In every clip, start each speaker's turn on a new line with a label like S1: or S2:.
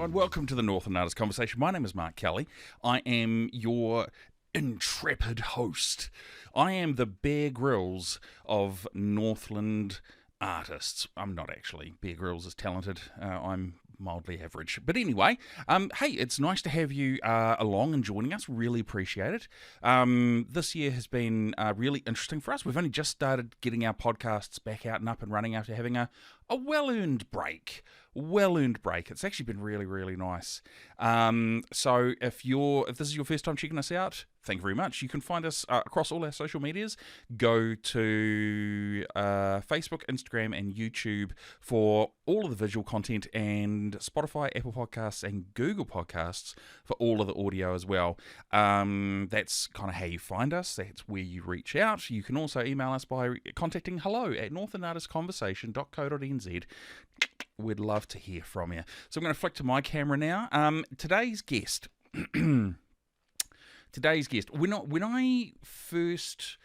S1: everyone. Welcome to the Northland Artists Conversation. My name is Mark Kelly. I am your intrepid host. I am the Bear Grylls of Northland Artists. I'm not actually. Bear Grylls is talented. I'm mildly average. But anyway, hey, it's nice to have you along and joining us. Really appreciate it. This year has been really interesting for us. We've only just started getting our podcasts back out and up and running after having a well-earned break. It's actually been really, really nice. So if this is your first time checking us out, thank you very much. You can find us across all our social medias. Go to Facebook, Instagram, and YouTube for all of the visual content, and Spotify, Apple Podcasts, and Google Podcasts for all of the audio as well. That's kind of how you find us. That's where you reach out. You can also email us by contacting hello@northlandartistsconversation.co.nz. We'd love to hear from you. So I'm going to flick to my camera now. Today's guest. When I first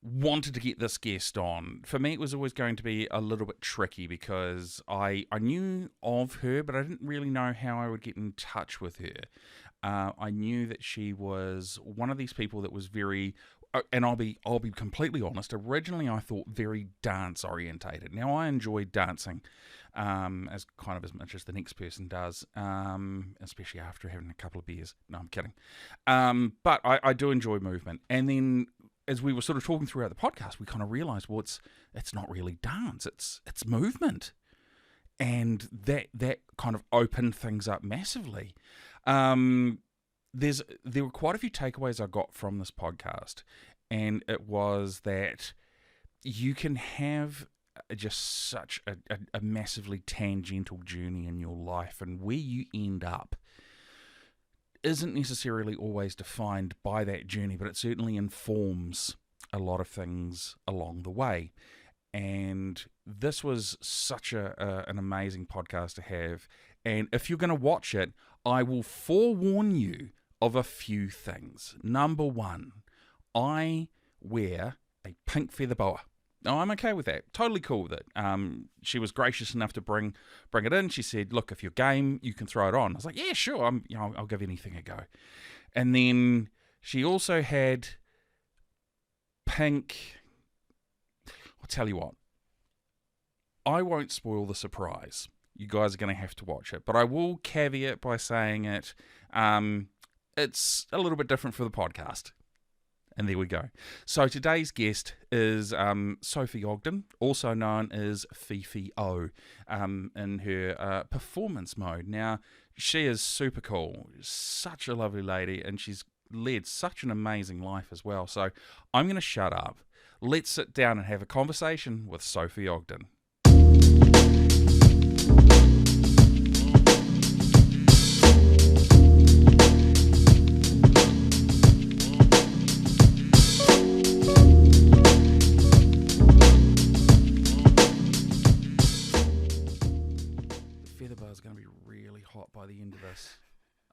S1: wanted to get this guest on, for me it was always going to be a little bit tricky because I knew of her, but I didn't really know how I would get in touch with her. I knew that she was one of these people that was very, and I'll be completely honest, originally I thought very dance orientated. Now I enjoy dancing as much as the next person does, especially after having a couple of beers. No, I'm kidding. But I do enjoy movement. And then as we were sort of talking throughout the podcast, we kind of realised, well, it's not really dance, it's movement. And that kind of opened things up massively. There were quite a few takeaways I got from this podcast, and it was that you can have just such a massively tangential journey in your life, and where you end up isn't necessarily always defined by that journey, but it certainly informs a lot of things along the way. And this was such an amazing podcast to have. And if you're going to watch it, I will forewarn you of a few things. Number one, I wear a pink feather boa. Now, I'm okay with that. Totally cool with it. She was gracious enough to bring it in. She said, look, if you're game, you can throw it on. I was like, yeah, sure. I'll give anything a go. And then she also had pink. I'll tell you what. I won't spoil the surprise. You guys are going to have to watch it. But I will caveat by saying it's a little bit different for the podcast. And there we go. So today's guest is Sophie Ogden, also known as Fifi O, in her performance mode. Now, she is super cool, such a lovely lady, and she's led such an amazing life as well. So I'm going to shut up. Let's sit down and have a conversation with Sophie Ogden. By the end of this,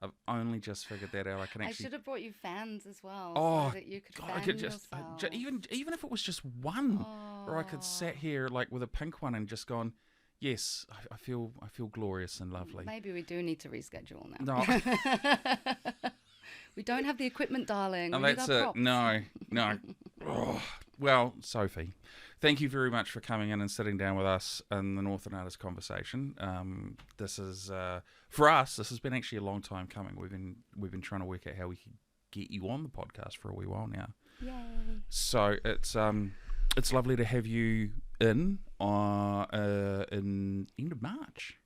S1: I've only just figured that out. I
S2: should have brought you fans as well, so that you could fan
S1: I could just
S2: yourself.
S1: Even if it was just one, or I could sat here like with a pink one and just gone, yes, I feel glorious and lovely.
S2: Maybe we do need to reschedule now.
S1: No.
S2: We don't have the equipment, darling.
S1: And that's it. No. Oh. Well, Sophie, thank you very much for coming in and sitting down with us in the Northland Artists Conversation. This is for us. This has been actually a long time coming. We've been trying to work out how we could get you on the podcast for a wee while now.
S2: Yay!
S1: So it's lovely to have you in end of March.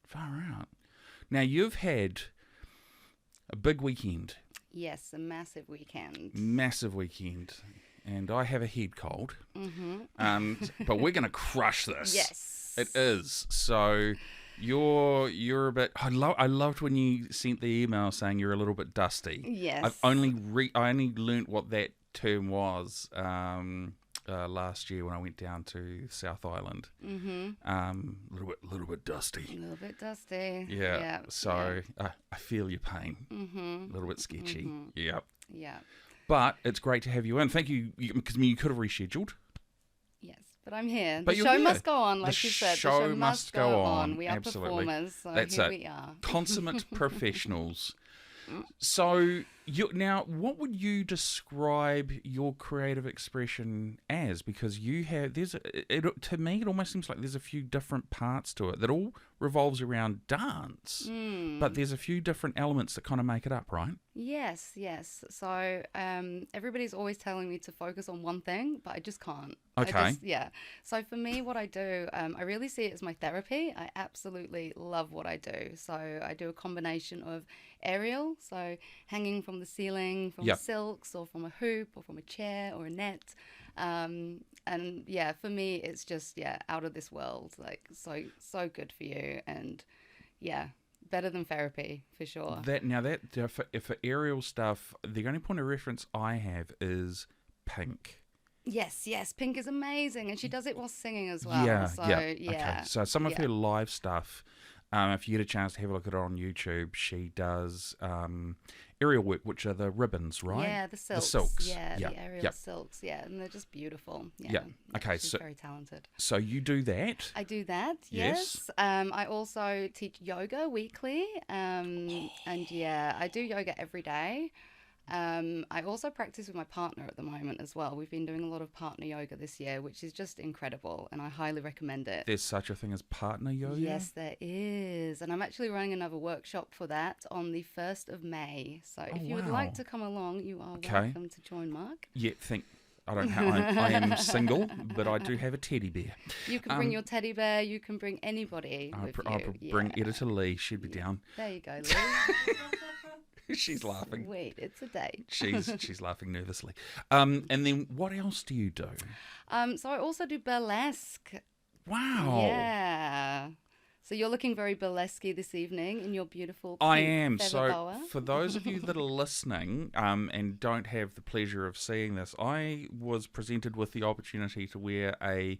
S1: Far out. Now you've had a big weekend.
S2: Yes, a massive weekend. And
S1: I have a head cold.
S2: Mm-hmm.
S1: But we're going to crush this.
S2: Yes.
S1: It is. So you're a bit... I loved when you sent the email saying you're a little bit dusty.
S2: Yes.
S1: I only learnt what that term was last year when I went down to South Island.
S2: Mm-hmm.
S1: A little bit dusty.
S2: A little bit dusty.
S1: Yeah. So I feel your pain.
S2: Mm-hmm.
S1: A little bit sketchy.
S2: Mm-hmm.
S1: Yep.
S2: Yeah.
S1: But it's great to have you in. Thank you, because you could have rescheduled.
S2: Yes, But I'm here.
S1: But
S2: the
S1: you're
S2: show
S1: here.
S2: must go on, like
S1: The
S2: you said.
S1: show
S2: The show must go on. We are
S1: Absolutely.
S2: performers, so
S1: That's
S2: here
S1: it.
S2: we are.
S1: Consummate professionals. So now, what would you describe your creative expression as? Because you have to me, it almost seems like there's a few different parts to it that all revolves around dance, but there's a few different elements that kind of make it up, right?
S2: Yes. So everybody's always telling me to focus on one thing, but I just can't.
S1: Okay.
S2: So for me, what I do, I really see it as my therapy. I absolutely love what I do. So I do a combination of aerial, so hanging from the ceiling, from silks, or from a hoop, or from a chair, or a net. And yeah, for me, it's just out of this world. Like so good for you, and yeah. Better than therapy, for sure.
S1: For aerial stuff, the only point of reference I have is Pink.
S2: Yes, Pink is amazing, and she does it while singing as well.
S1: Yeah.
S2: Okay.
S1: So some of her live stuff, if you get a chance to have a look at it on YouTube, she does aerial work, which are the ribbons, right?
S2: Yeah, the silks. The aerial silks. Yeah, and they're just beautiful. Yeah.
S1: Okay,
S2: she's very talented.
S1: So you do that?
S2: I do that. Yes. I also teach yoga weekly, and I do yoga every day. I also practice with my partner at the moment as well. We've been doing a lot of partner yoga this year, which is just incredible, and I highly recommend it.
S1: There's such a thing as partner yoga?
S2: Yes, there is. And I'm actually running another workshop for that on the 1st of May. So if you would like to come along, you are welcome to join, Mark.
S1: Yeah, I am single, but I do have a teddy bear.
S2: You can bring your teddy bear. You can bring anybody
S1: I'll bring Editor Lee. She'd be down.
S2: There you go, Lee.
S1: She's laughing.
S2: Sweet, it's a date.
S1: She's laughing nervously. And then what else do you do?
S2: So I also do burlesque.
S1: Wow.
S2: Yeah. So you're looking very burlesque this evening in your beautiful pink
S1: I am.
S2: feather
S1: So
S2: boa.
S1: for those of you that are listening and don't have the pleasure of seeing this, I was presented with the opportunity to wear a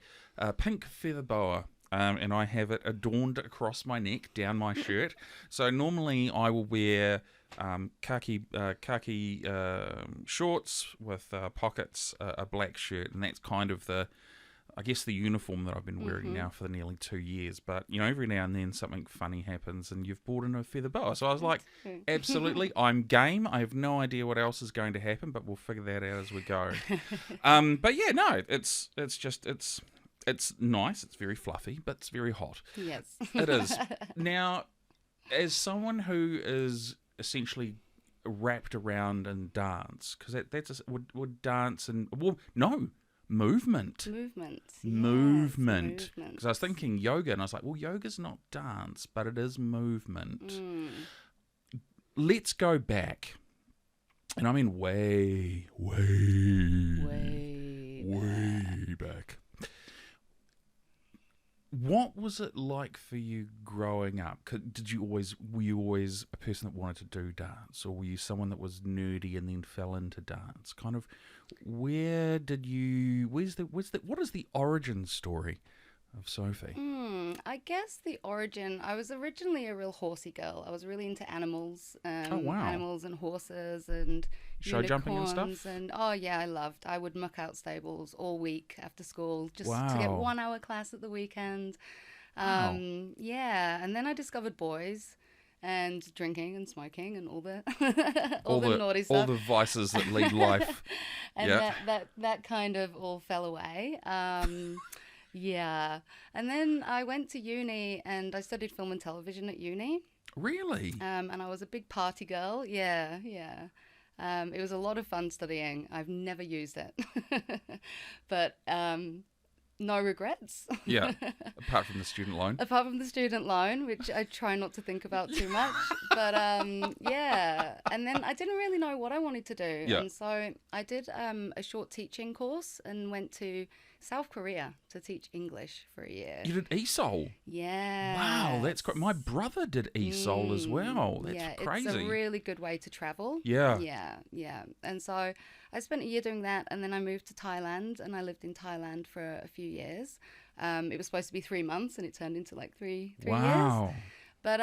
S1: pink feather boa. And I have it adorned across my neck, down my shirt. So normally I will wear khaki shorts with pockets, a black shirt, and that's kind of the uniform that I've been wearing now for nearly 2 years. But every now and then something funny happens, and you've brought in a feather boa. So I was like, absolutely, I'm game. I have no idea what else is going to happen, but we'll figure that out as we go. But yeah, no, it's nice. It's very fluffy, but it's very hot.
S2: Yes,
S1: it is. Now, as someone who is essentially wrapped around in dance, because would dance and movement. Movement. Because I was thinking yoga, and I was like, well, yoga's not dance, but it is movement. Let's go back, and I mean way back. What was it like for you growing up? Were you always a person that wanted to do dance, or were you someone that was nerdy and then fell into dance? Kind of, what is the origin story of Sophie?
S2: I guess the origin, I was originally a real horsey girl. I was really into animals. Animals and horses and
S1: show jumping and stuff?
S2: And I would muck out stables all week after school just to get 1 hour class at the weekend. And then I discovered boys and drinking and smoking and all the the naughty stuff.
S1: All the vices that lead life.
S2: And that kind of all fell away. Yeah. And then I went to uni and I studied film and television at uni.
S1: Really?
S2: And I was a big party girl. Yeah. It was a lot of fun studying. I've never used it. But no regrets.
S1: Yeah, apart from the student loan.
S2: Apart from the student loan, which I try not to think about too much. But yeah, and then I didn't really know what I wanted to do.
S1: Yeah.
S2: And so I did a short teaching course and went to South Korea to teach English for a year.
S1: You did ESOL?
S2: Yeah.
S1: Wow, that's great. My brother did ESOL as well. That's crazy.
S2: It's a really good way to travel.
S1: Yeah.
S2: Yeah. And so I spent a year doing that, and then I moved to Thailand, and I lived in Thailand for a few years. It was supposed to be 3 months, and it turned into like three years. But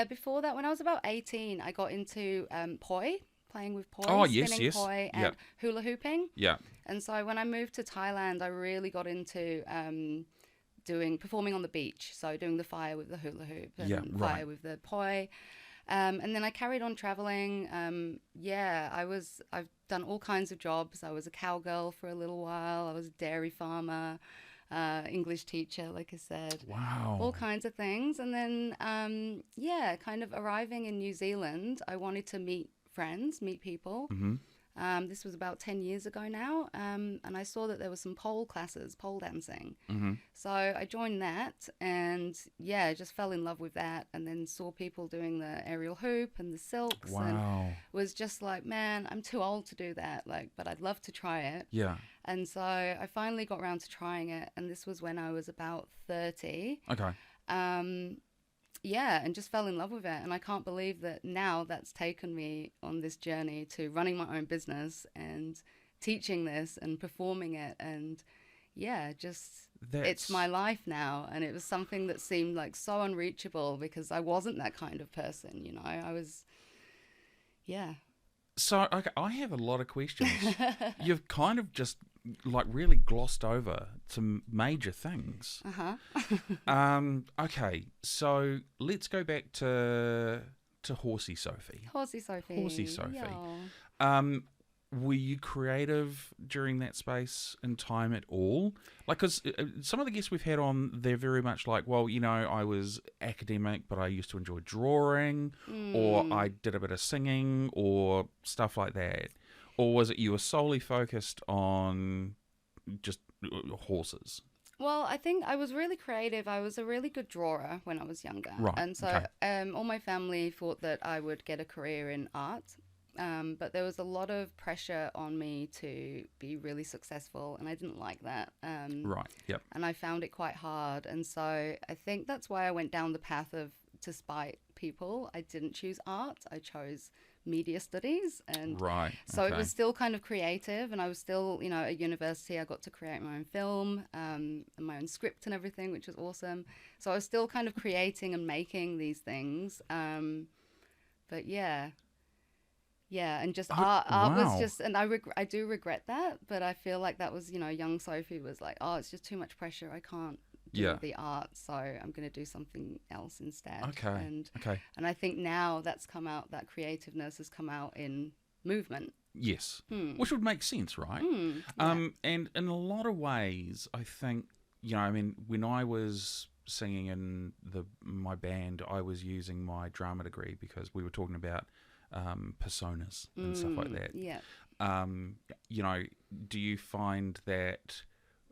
S2: before that, when I was about 18, I got into poi playing with poi,
S1: Oh, yes,
S2: spinning
S1: yes.
S2: poi, and
S1: Yeah.
S2: hula hooping.
S1: Yeah.
S2: And so when I moved to Thailand, I really got into performing on the beach. So doing the fire with the hula hoop and
S1: Yeah, right.
S2: fire with the poi. And then I carried on traveling. I've done all kinds of jobs. I was a cowgirl for a little while. I was a dairy farmer, English teacher, like I said.
S1: Wow.
S2: All kinds of things. And then, kind of arriving in New Zealand, I wanted to meet friends, meet people.
S1: Mm-hmm.
S2: This was about 10 years ago now, and I saw that there were some pole classes, pole dancing.
S1: Mm-hmm.
S2: So I joined that and, just fell in love with that, and then saw people doing the aerial hoop and the silks.
S1: Wow.
S2: And was just like, man, I'm too old to do that, but I'd love to try it.
S1: Yeah.
S2: And so I finally got around to trying it, and this was when I was about 30.
S1: Okay.
S2: And just fell in love with it. And I can't believe that now that's taken me on this journey to running my own business and teaching this and performing it. And it's my life now. And it was something that seemed like so unreachable because I wasn't that kind of person, you know. I was,
S1: So, okay, I have a lot of questions. You've kind of just like really glossed over some major things. Okay, so let's go back to Horsey Sophie.
S2: Horsey Sophie.
S1: Yeah. Were you creative during that space and time at all? Like, because some of the guests we've had on, they're very much like, well, you know, I was academic, but I used to enjoy drawing, or I did a bit of singing, or stuff like that. Or was it you were solely focused on just horses?
S2: Well, I think I was really creative. I was a really good drawer when I was younger.
S1: Right,
S2: And so all my family thought that I would get a career in art. But there was a lot of pressure on me to be really successful, and I didn't like that.
S1: Right, yep.
S2: And I found it quite hard. And so I think that's why I went down the path of, to spite people, I didn't choose art. I chose media studies. And so it was still kind of creative, and I was still, you know, at university, I got to create my own film and my own script and everything, which was awesome. So I was still kind of creating and making these things. But and just art was just, and I do regret that, but I feel like that was, you know, young Sophie was like, oh, it's just too much pressure. I can't do the art, so I'm going to do something else instead. And I think now that's come out, that creativeness has come out in movement.
S1: Yes, which would make sense, right? And in a lot of ways, I think, you know, I mean, when I was singing in my band, I was using my drama degree because we were talking about personas and stuff like that. You know, do you find that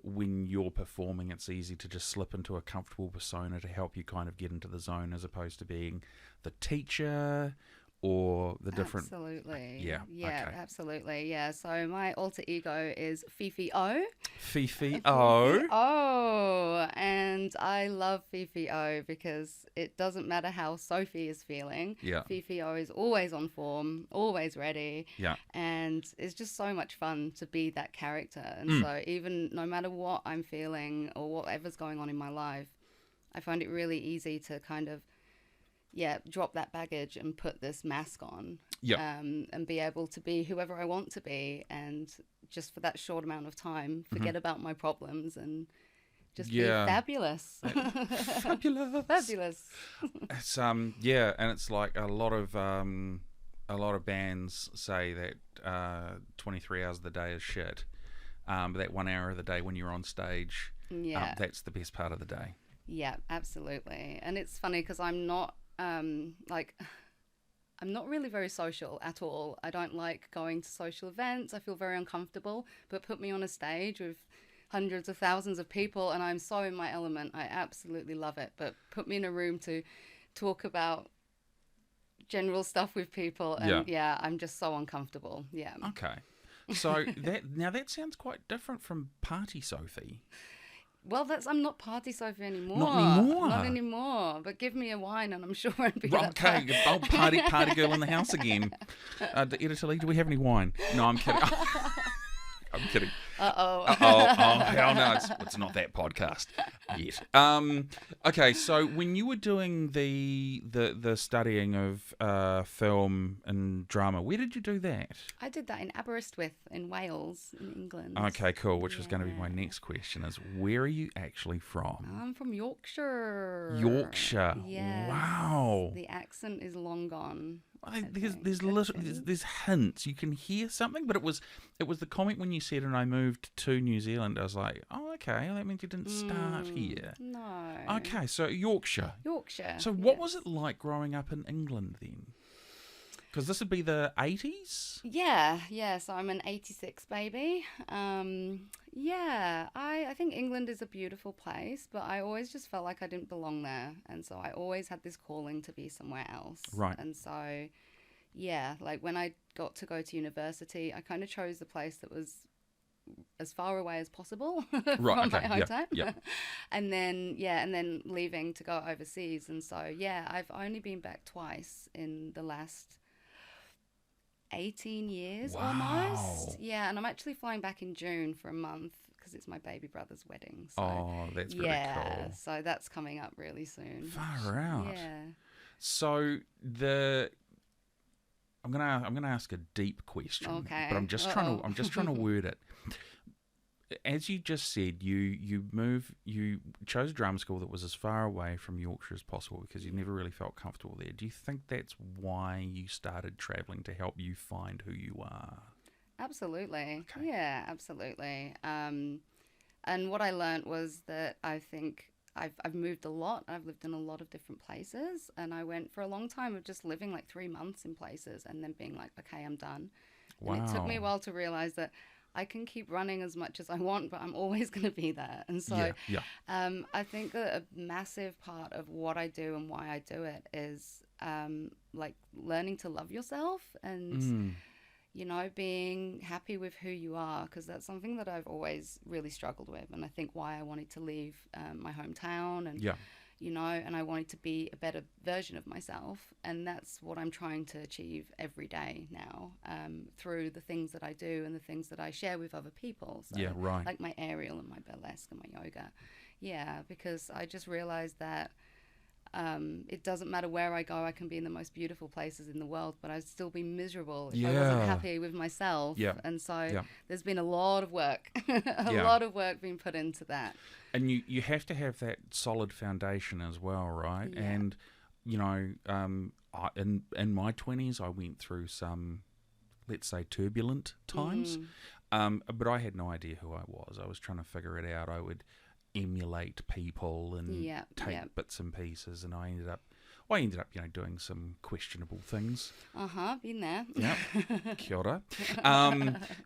S1: when you're performing, it's easy to just slip into a comfortable persona to help you kind of get into the zone as opposed to being the teacher or the different...
S2: Absolutely. Absolutely. Yeah. So my alter ego is Fifi O.
S1: Fifi O.
S2: Oh, and I love Fifi O because it doesn't matter how Sophie is feeling. Fifi O is always on form, always ready. And it's just so much fun to be that character. And so even no matter what I'm feeling or whatever's going on in my life, I find it really easy to kind of drop that baggage and put this mask on and be able to be whoever I want to be, and just for that short amount of time forget about my problems and just be fabulous. Fabulous.
S1: It's and it's like a lot of bands say that 23 hours of the day is shit, but that 1 hour of the day when you're on stage, that's the best part of the day.
S2: Yeah, absolutely. And it's funny because I'm not I'm not really very social at all. I don't like going to social events. I feel very uncomfortable, but put me on a stage with hundreds of thousands of people and I'm so in my element. I absolutely love it. But put me in a room to talk about general stuff with people and I'm just so uncomfortable.
S1: Okay. So that sounds quite different from Party Sophie.
S2: Well, I'm not Party Sophie anymore.
S1: Not
S2: anymore. But give me a wine and I'm sure I'd be
S1: okay, old party girl in the house again. Editor Lee, do we have any wine? No, I'm kidding. I'm kidding. Hell no, it's not that podcast yet. Okay, so when you were doing the studying of film and drama, where did you do that?
S2: I did that in Aberystwyth in Wales, in England.
S1: Okay, cool. Which was going to be my next question: is where are you actually from?
S2: I'm from Yorkshire.
S1: Yorkshire.
S2: Yes.
S1: Wow.
S2: The accent is long gone.
S1: There's hints. You can hear something, but it was the comment when you said, and I moved to New Zealand. I was like, oh, okay, that means you didn't start here.
S2: No.
S1: Okay, so Yorkshire.
S2: Yorkshire.
S1: So what was it like growing up in England then? Because this would be the 80s?
S2: Yeah. So I'm an 86 baby. I think England is a beautiful place, but I always just felt like I didn't belong there. And so I always had this calling to be somewhere else.
S1: Right.
S2: And so, like when I got to go to university, I kind of chose the place that was as far away as possible from my hometown.
S1: Yep.
S2: and then leaving to go overseas. And so, I've only been back twice in the last 18 years almost. Yeah, and I'm actually flying back in June for a month because it's my baby brother's wedding. So,
S1: that's really cool.
S2: So that's coming up really soon.
S1: Far out.
S2: Yeah.
S1: So I'm gonna ask a deep question.
S2: Okay.
S1: But I'm just trying to word it. As you just said, you chose drama school that was as far away from Yorkshire as possible because you never really felt comfortable there. Do you think that's why you started travelling, to help you find who you are?
S2: Absolutely.
S1: Okay.
S2: Yeah, absolutely. And what I learned was that I think I've moved a lot. I've lived in a lot of different places, and I went for a long time of just living like 3 months in places and then being like, okay, I'm done.
S1: Wow.
S2: And it took me a while to realize that I can keep running as much as I want, but I'm always going to be there. And so I think that a massive part of what I do and why I do it is like learning to love yourself and, being happy with who you are, because that's something that I've always really struggled with. And I think why I wanted to leave my hometown and and I wanted to be a better version of myself. And that's what I'm trying to achieve every day now through the things that I do and the things that I share with other people. So, like my aerial and my burlesque and my yoga. Yeah, because I just realized that it doesn't matter where I go. I can be in the most beautiful places in the world, but I'd still be miserable if I wasn't happy with myself. Yeah. And so there's been a lot of work, lot of work being put into that.
S1: And you have to have that solid foundation as well, right? Yeah. And, in my 20s, I went through some, let's say, turbulent times, but I had no idea who I was. I was trying to figure it out. I would emulate people and take bits and pieces, and I ended up doing some questionable things.
S2: Been there.
S1: Yeah. Kia ora.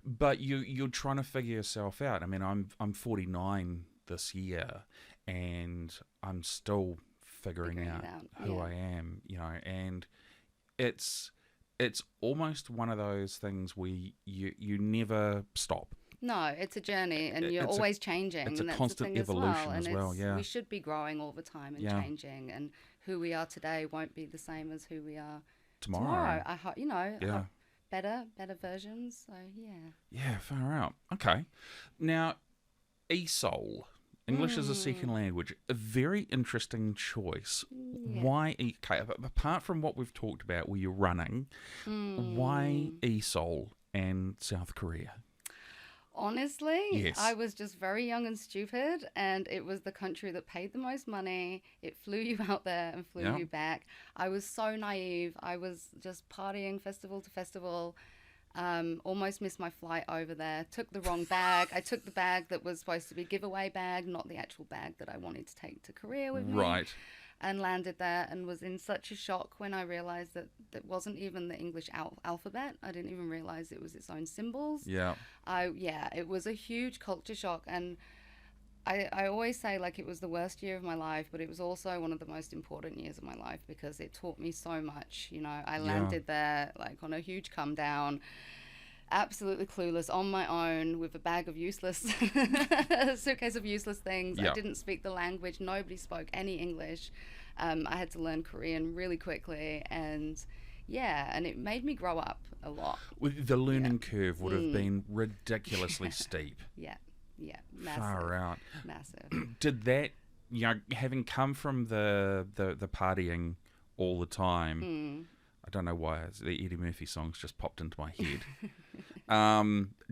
S1: But you're trying to figure yourself out. I mean, I'm 49 this year, and I'm still figuring out who I am, and it's almost one of those things where you never stop.
S2: No, it's a journey, and you're always changing.
S1: It's a
S2: and that's
S1: constant
S2: the thing
S1: evolution as well. Yeah,
S2: we should be growing all the time and changing, and who we are today won't be the same as who we are tomorrow. I hope better versions. So
S1: yeah, far out. Okay, now ESOL, English as a second language, a very interesting choice. Yeah. Why? Okay, apart from what we've talked about, where you're running, why ESOL and South Korea?
S2: Honestly, I was just very young and stupid, and it was the country that paid the most money. It flew you out there and flew you back. I was so naive. I was just partying festival to festival. Almost missed my flight over there. Took the wrong bag. I took the bag that was supposed to be giveaway bag, not the actual bag that I wanted to take to Korea with me. Right. And landed there and was in such a shock when I realized that that wasn't even the English alphabet. I didn't even realize it was its own symbols. Yeah. It was a huge culture shock. And I always say, like, it was the worst year of my life, but it was also one of the most important years of my life because it taught me so much. I landed there, like, on a huge come down, absolutely clueless, on my own, with a bag of useless, a suitcase of useless things. I didn't speak the language. Nobody spoke any English. I had to learn Korean really quickly. And Yeah, and it made me grow up a lot.
S1: The learning curve would have been ridiculously steep.
S2: Yeah, massive.
S1: Far out.
S2: Massive.
S1: Did that, having come from the partying all the time, I don't know why the Eddie Murphy songs just popped into my head,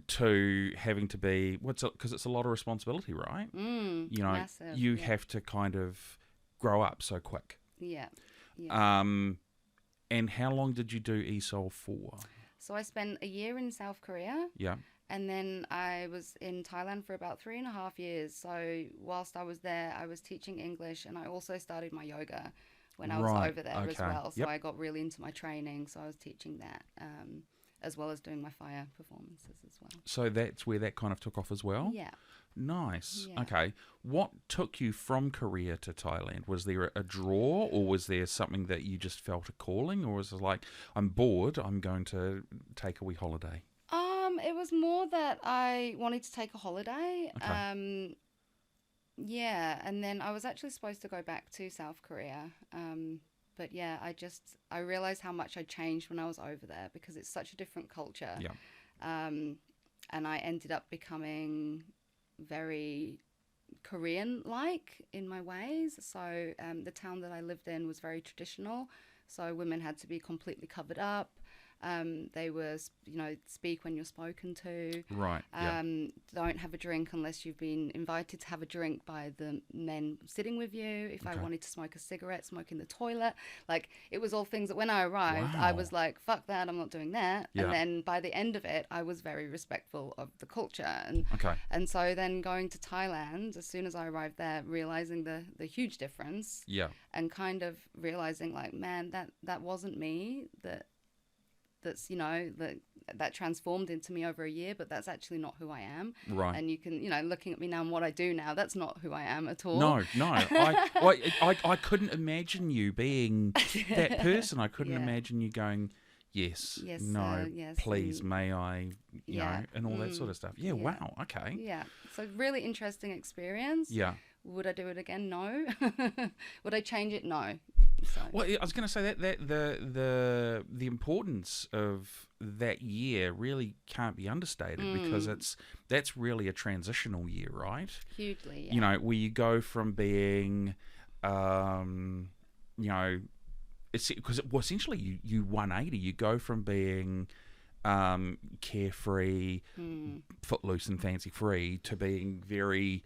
S1: to having to be, because it's a lot of responsibility, right?
S2: Massive,
S1: you have to kind of grow up so quick.
S2: Yeah.
S1: And how long did you do ESOL for?
S2: So I spent a year in South Korea.
S1: Yeah.
S2: And then I was in Thailand for about 3.5 years. So whilst I was there, I was teaching English, and I also started my yoga when I was over there as well. So I got really into my training. So I was teaching that, as well as doing my fire performances as well.
S1: So that's where that kind of took off as well?
S2: Yeah.
S1: Nice.
S2: Yeah.
S1: Okay. What took you from Korea to Thailand? Was there a draw, or was there something that you just felt a calling, or was it like, I'm bored, I'm going to take a wee holiday?
S2: It was more that I wanted to take a holiday.
S1: Okay.
S2: Yeah, and then I was actually supposed to go back to South Korea. But yeah, I realized how much I changed when I was over there, because it's such a different culture.
S1: Yeah.
S2: And I ended up becoming very Korean-like in my ways. So the town that I lived in was very traditional. So women had to be completely covered up. They were, speak when you're spoken to.
S1: Right. Yeah.
S2: Don't have a drink unless you've been invited to have a drink by the men sitting with you. If I wanted to smoke a cigarette, smoke in the toilet. Like, it was all things that when I arrived, I was like, fuck that, I'm not doing that.
S1: Yeah.
S2: And then by the end of it, I was very respectful of the culture. And so then going to Thailand, as soon as I arrived there, realizing the huge difference.
S1: Yeah.
S2: And kind of realizing, like, man, that wasn't me. That's that transformed into me over a year, but that's actually not who I am.
S1: Right.
S2: And you can, looking at me now and what I do now, that's not who I am at all.
S1: No. I couldn't imagine you being that person. I couldn't imagine you going, yes, no,
S2: yes,
S1: please, may I, you know, and all that sort of stuff. Yeah, wow, okay.
S2: Yeah, so really interesting experience.
S1: Yeah.
S2: Would I do it again? No. Would I change it? No. So.
S1: Well, I was going to say that the importance of that year really can't be understated, because that's really a transitional year, right?
S2: Hugely, yeah.
S1: You know, where you go from being, because essentially you 180. You go from being carefree, footloose and fancy free, to being very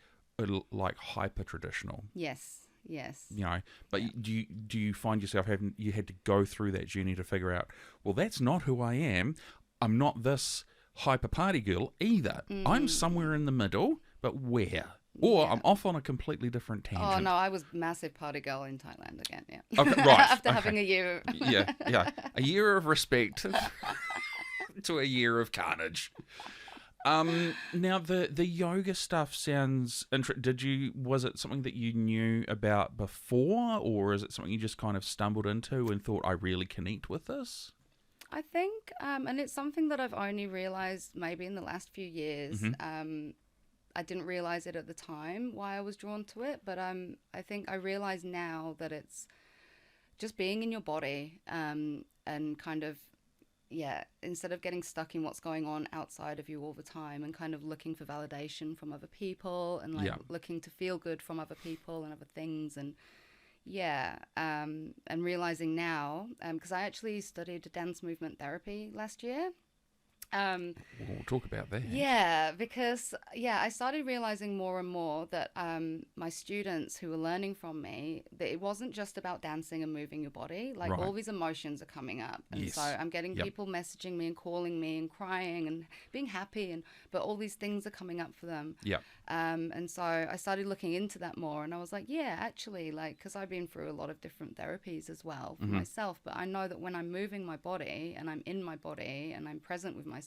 S1: like hyper traditional.
S2: Yes.
S1: You know, but do you find yourself you had to go through that journey to figure out, well, that's not who I am. I'm not this hyper party girl either. I'm somewhere in the middle, but where? Or I'm off on a completely different tangent.
S2: Oh, no, I was massive party girl in Thailand again, yeah.
S1: Okay, right.
S2: After having a year.
S1: Yeah. A year of respect to a year of carnage. Now the yoga stuff sounds was it something that you knew about before, or is it something you just kind of stumbled into and thought, I really connect with this?
S2: I think, and it's something that I've only realized maybe in the last few years. I didn't realize it at the time why I was drawn to it, but I think I realize now that it's just being in your body, and kind of, instead of getting stuck in what's going on outside of you all the time, and kind of looking for validation from other people, and looking to feel good from other people and other things, and and realizing now, because I actually studied dance movement therapy last year.
S1: We'll talk about that.
S2: Yeah, because I started realizing more and more that my students who were learning from me, that it wasn't just about dancing and moving your body. Like, all these emotions are coming up, and so I'm getting people messaging me and calling me and crying and being happy, but all these things are coming up for them. And so I started looking into that more, and I was like, actually, like, because I've been through a lot of different therapies as well for myself, but I know that when I'm moving my body and I'm in my body and I'm present with myself,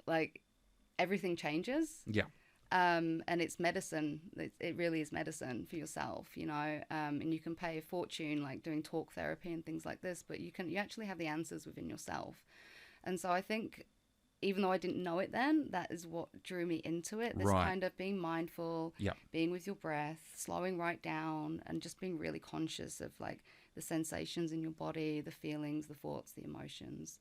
S2: like, everything changes. And it's medicine. It really is medicine for yourself, you know. And you can pay a fortune, like doing talk therapy and things like this, but you actually have the answers within yourself. And so I think even though I didn't know it then, that is what drew me into it. This kind of being mindful, being with your breath, slowing right down, and just being really conscious of like the sensations in your body, the feelings, the thoughts, the emotions.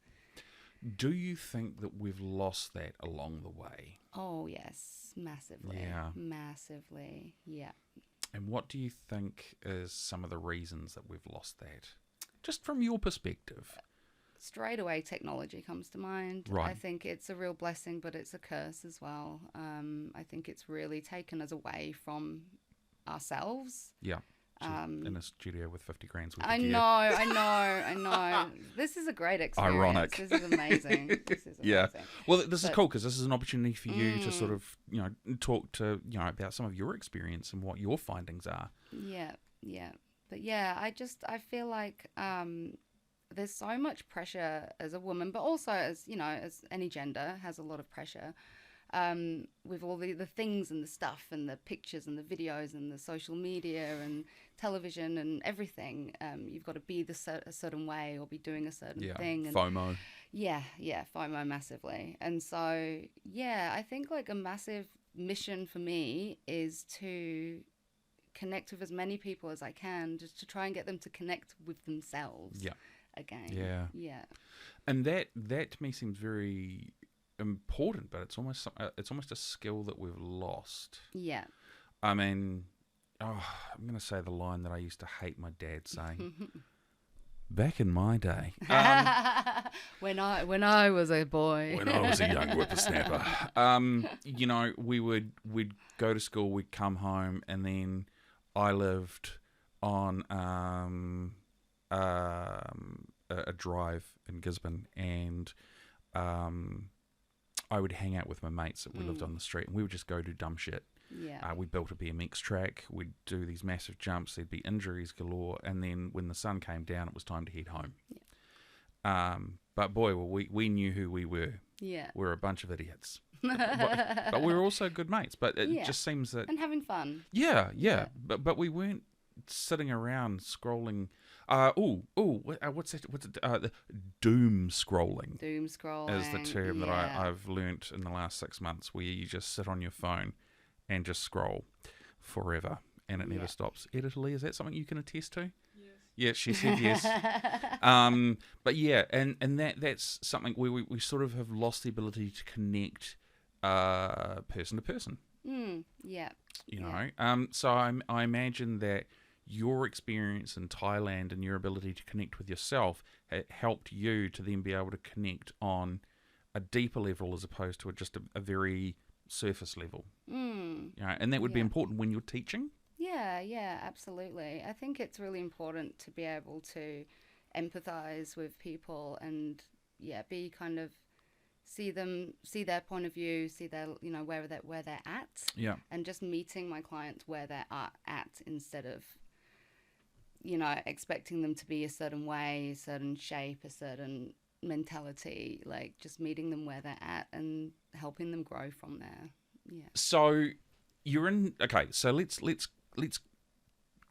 S1: Do you think that we've lost that along the way?
S2: Oh, yes, massively.
S1: Yeah.
S2: Massively, yeah.
S1: And what do you think is some of the reasons that we've lost that? Just from your perspective.
S2: Straight away, technology comes to mind.
S1: Right.
S2: I think it's a real blessing, but it's a curse as well. I think it's really taken us away from ourselves.
S1: Yeah. In a studio with 50 grand.
S2: I know. This is a great experience.
S1: Ironic.
S2: This is amazing.
S1: Yeah. Well, this is cool because this is an opportunity for you to sort of, talk to, about some of your experience and what your findings are.
S2: Yeah. But yeah, I feel like there's so much pressure as a woman, but also as any gender has a lot of pressure. With all the things and the stuff and the pictures and the videos and the social media and television and everything, you've got to be a certain way or be doing a certain thing. And
S1: FOMO.
S2: Yeah, FOMO massively. And so, I think like a massive mission for me is to connect with as many people as I can, just to try and get them to connect with themselves again. Yeah.
S1: And that to me seems very important, but it's almost a skill that we've lost.
S2: Yeah.
S1: I mean, I'm going to say the line that I used to hate my dad saying. Back in my day,
S2: when I was a boy,
S1: when I was a young whippersnapper, we'd go to school, we'd come home, and then I lived on a drive in Gisborne, and I would hang out with my mates that we lived on the street, and we would just go do dumb shit.
S2: Yeah.
S1: We built a BMX track. We'd do these massive jumps. There'd be injuries galore. And then when the sun came down, it was time to head home. Yeah. But boy, we knew who we were.
S2: Yeah.
S1: We were a bunch of idiots. but we were also good mates. But it just seems that...
S2: And having fun.
S1: Yeah. But we weren't sitting around scrolling... what's that? The doom scrolling.
S2: Doom scrolling
S1: is the term that I've learnt in the last 6 months, where you just sit on your phone and just scroll forever, and it never stops. Italy, is that something you can attest to? Yes. Yeah, she said yes. But yeah, and that's something where we sort of have lost the ability to connect person to person.
S2: Yeah.
S1: So I imagine that your experience in Thailand and your ability to connect with yourself helped you to then be able to connect on a deeper level as opposed to just a very surface level. And that would be important when you're teaching.
S2: Yeah, absolutely. I think it's really important to be able to empathize with people and be kind of see their point of view, see their where they're at, and just meeting my clients where they are at instead of expecting them to be a certain way, a certain shape, a certain mentality, like just meeting them where they're at and helping them grow from there. Yeah.
S1: So you're in. Okay. So let's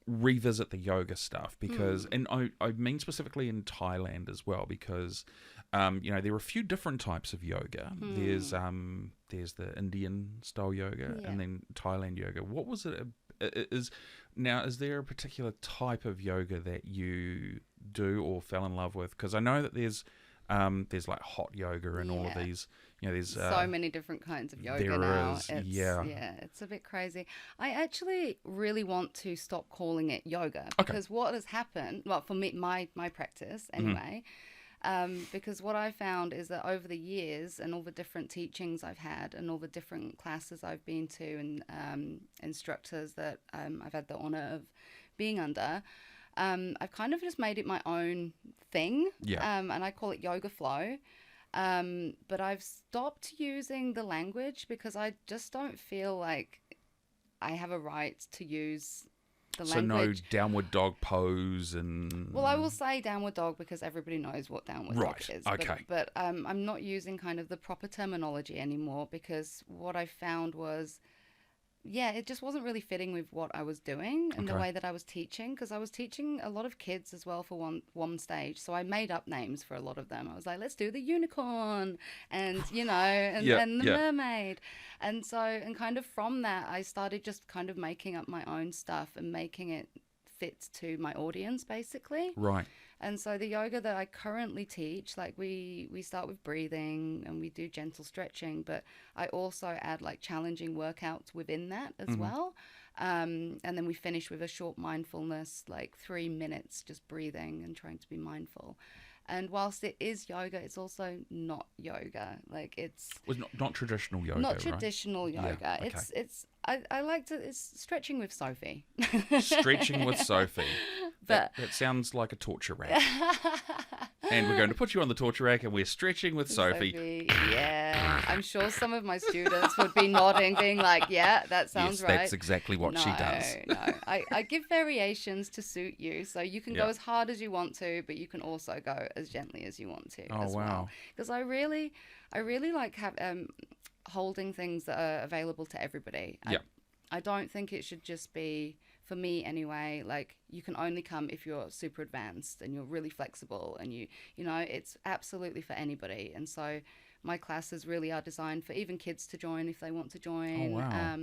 S1: revisit the yoga stuff because, and I mean specifically in Thailand as well because, there are a few different types of yoga. There's the Indian style yoga and then Thailand yoga. What was it? Is there a particular type of yoga that you do or fell in love with? Because I know that there's like hot yoga and all of these. There's
S2: so many different kinds of yoga now. It's a bit crazy. I actually really want to stop calling it yoga because what has happened, well, for me, my practice anyway, because what I found is that over the years and all the different teachings I've had and all the different classes I've been to and instructors that I've had the honor of being under, I've kind of just made it my own thing. And I call it yoga flow. But I've stopped using the language because I just don't feel like I have a right to use the language.
S1: So no downward dog pose and...
S2: Well, I will say downward dog because everybody knows what downward dog is.
S1: Okay.
S2: But I'm not using kind of the proper terminology anymore because what I found was yeah, it just wasn't really fitting with what I was doing and the way that I was teaching, because I was teaching a lot of kids as well for one stage. So I made up names for a lot of them. I was like, let's do the unicorn and, and the mermaid. And so, and kind of from that, I started just kind of making up my own stuff and making it fit to my audience, basically.
S1: Right.
S2: And so the yoga that I currently teach, like we start with breathing and we do gentle stretching, but I also add like challenging workouts within that as well. And then we finish with a short mindfulness, like 3 minutes, just breathing and trying to be mindful. And whilst it is yoga, it's also not yoga. Like it's
S1: not traditional yoga.
S2: Not traditional yoga.
S1: Yeah, okay.
S2: I like to. It's stretching with Sophie.
S1: Stretching with Sophie. That sounds like a torture rack. And we're going to put you on the torture rack, and we're stretching with Sophie.
S2: Yeah, I'm sure some of my students would be nodding, being like, "Yeah, that sounds right."
S1: That's exactly what she does.
S2: No, I give variations to suit you, so you can go as hard as you want to, but you can also go as gently as you want to.
S1: Oh, wow!
S2: Because I really like holding things that are available to everybody. I don't think it should just be, for me anyway, like you can only come if you're super advanced and you're really flexible and it's absolutely for anybody. And so my classes really are designed for even kids to join if they want to join.
S1: Oh, wow.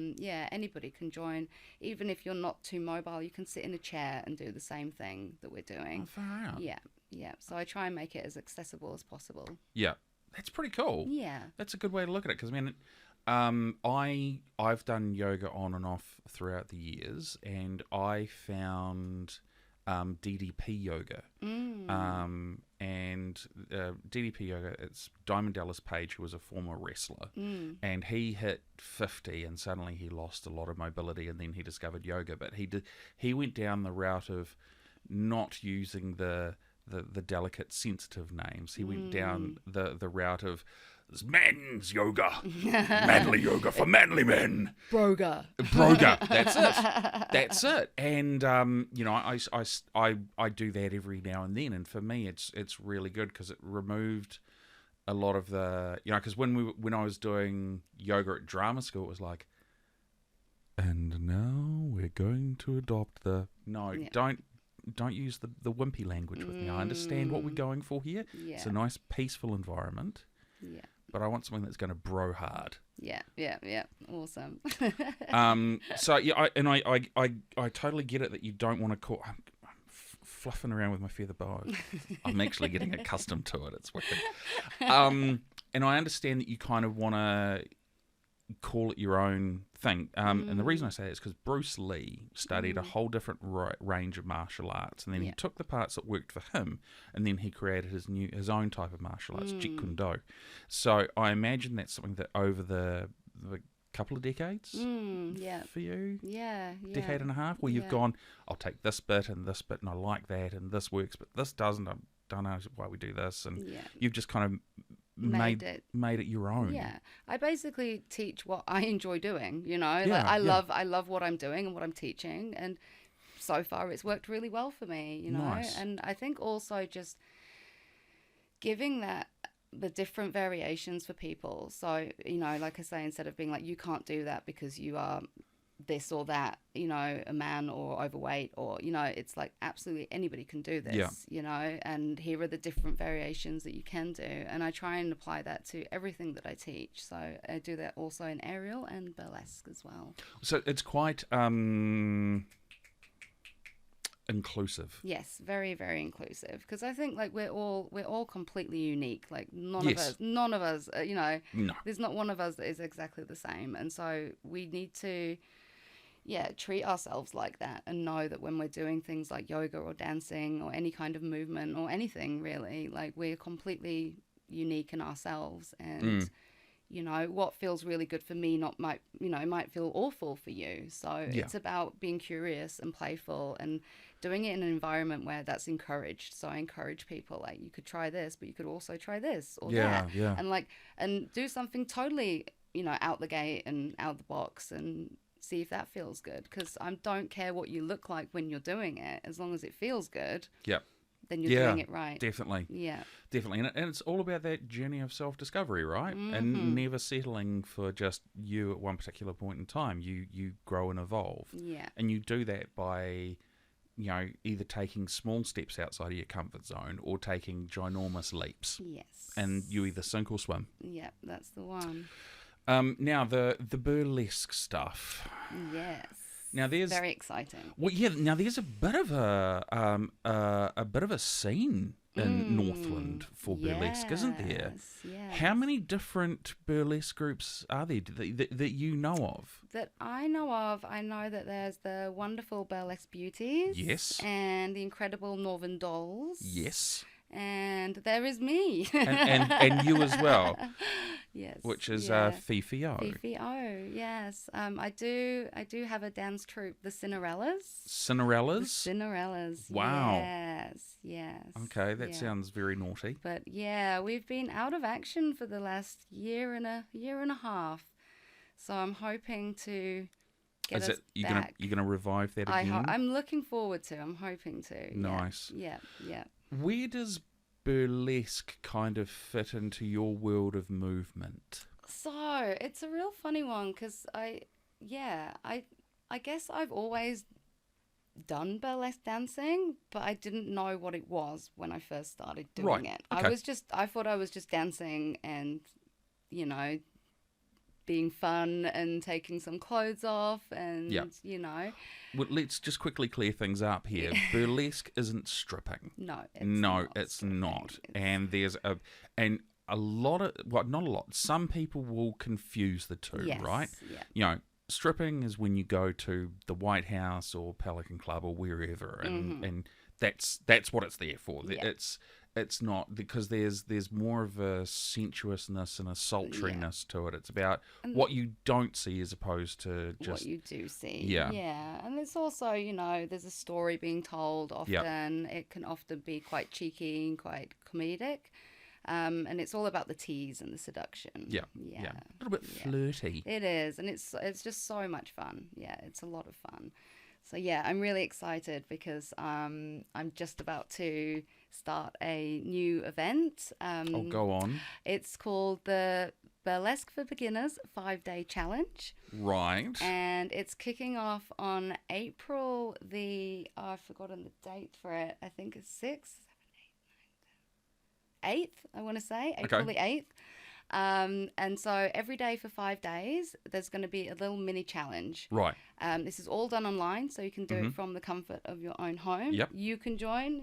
S2: Anybody can join. Even if you're not too mobile, you can sit in a chair and do the same thing that we're doing.
S1: Oh, far out.
S2: Yeah. So I try and make it as accessible as possible.
S1: Yeah. That's pretty cool.
S2: Yeah.
S1: That's a good way to look at it, because, I've done yoga on and off throughout the years, and I found DDP yoga. DDP yoga, it's Diamond Dallas Page, who was a former wrestler, and he hit 50 and suddenly he lost a lot of mobility, and then he discovered yoga. But he went down the route of not using the delicate, sensitive names. He went down the route of men's yoga, manly yoga for manly men. Broga, that's it. And I do that every now and then, and for me, it's really good because it removed a lot of the because when I was doing yoga at drama school, it was like, and now we're going to adopt don't use the wimpy language with me. I understand what we're going for here. Yeah. It's a nice, peaceful environment. Yeah. But I want something that's going to bro hard.
S2: Yeah. Awesome.
S1: I totally get it that you don't want to call. I'm fluffing around with my feather boa. I'm actually getting accustomed to it. It's wicked. And I understand that you kind of want to call it your own thing. And the reason I say that is because Bruce Lee studied a whole different range of martial arts, and then he took the parts that worked for him, and then he created his own type of martial arts, Jeet Kune Do. So I imagine that's something that over the couple of decades for you, decade and a half, where you've gone, I'll take this bit and I like that, and this works, but this doesn't. I don't know why we do this, and you've just kind of made it your own.
S2: Yeah, I basically teach what I enjoy doing. I love what I'm doing and what I'm teaching, and so far it's worked really well for me.
S1: Nice.
S2: And I think also just giving the different variations for people. So like I say, instead of being like, you can't do that because you are this or that, a man or overweight, or it's like absolutely anybody can do this. And here are the different variations that you can do, and I try and apply that to everything that I teach. So I do that also in aerial and burlesque as well.
S1: So it's quite inclusive.
S2: Yes, very, very inclusive, because I think like we're all completely unique. Like none of us no, there's not one of us that is exactly the same, and so we need to treat ourselves like that, and know that when we're doing things like yoga or dancing or any kind of movement or anything really, like we're completely unique in ourselves, and what feels really good for me might feel awful for you. So it's about being curious and playful and doing it in an environment where that's encouraged. So I encourage people, like, you could try this, but you could also try this or that, and do something totally out the gate and out the box, and see if that feels good, because I don't care what you look like when you're doing it, as long as it feels good. then you're doing it right.
S1: Definitely.
S2: Yeah.
S1: Definitely. And it's all about that journey of self-discovery, right? And never settling for just you at one particular point in time. You grow and evolve.
S2: Yeah.
S1: And you do that by, either taking small steps outside of your comfort zone or taking ginormous leaps.
S2: Yes.
S1: And you either sink or swim.
S2: Yeah, that's the one.
S1: Now, the burlesque stuff.
S2: Yes.
S1: Now there's
S2: very exciting.
S1: Well, yeah. Now there's a bit of a scene in Northland for burlesque, isn't there?
S2: Yes.
S1: How many different burlesque groups are there that you know of?
S2: That I know of, I know that there's the wonderful Burlesque Beauties.
S1: Yes.
S2: And the incredible Northern Dolls.
S1: Yes.
S2: And there is me.
S1: and you as well.
S2: Yes.
S1: Which is Fifi O.
S2: Fifi O, yes. I do have a dance troupe, the Cinderellas.
S1: Cinderellas?
S2: Cinderellas.
S1: Wow.
S2: Yes.
S1: Okay, that sounds very naughty.
S2: But yeah, we've been out of action for the last year and a half. So I'm hoping to get us back.
S1: You're gonna revive that again?
S2: I'm looking forward to. I'm hoping to.
S1: Nice.
S2: Yeah.
S1: Where does burlesque kind of fit into your world of movement?
S2: So it's a real funny one because I guess I've always done burlesque dancing, but I didn't know what it was when I first started doing it.
S1: Okay.
S2: I thought I was just dancing and, being fun and taking some clothes off and,
S1: Well, let's just quickly clear things up here. Burlesque isn't stripping.
S2: No,
S1: it's not. And there's a lot of, well, not a lot. Some people will confuse the two, right?
S2: Yeah.
S1: Stripping is when you go to the White House or Pelican Club or wherever, and that's what it's there for. Yeah. It's not, because there's more of a sensuousness and a sultriness to it. It's about what you don't see as opposed to just
S2: what you do see.
S1: Yeah.
S2: And it's also, there's a story being told often. Yep. It can often be quite cheeky and quite comedic. And it's all about the tease and the seduction.
S1: Yeah. A little bit flirty.
S2: It is, and it's just so much fun. Yeah, it's a lot of fun. So yeah, I'm really excited because I'm just about to start a new event.
S1: Go on.
S2: It's called the Burlesque for Beginners 5-Day Challenge.
S1: Right.
S2: And it's kicking off on April I've forgotten the date for it. I think it's 6th, 7th, 8th, 8th, I want to say. April the 8th. And so every day for 5 days, there's going to be a little mini challenge.
S1: Right.
S2: This is all done online, so you can do it from the comfort of your own home.
S1: Yep.
S2: You can join.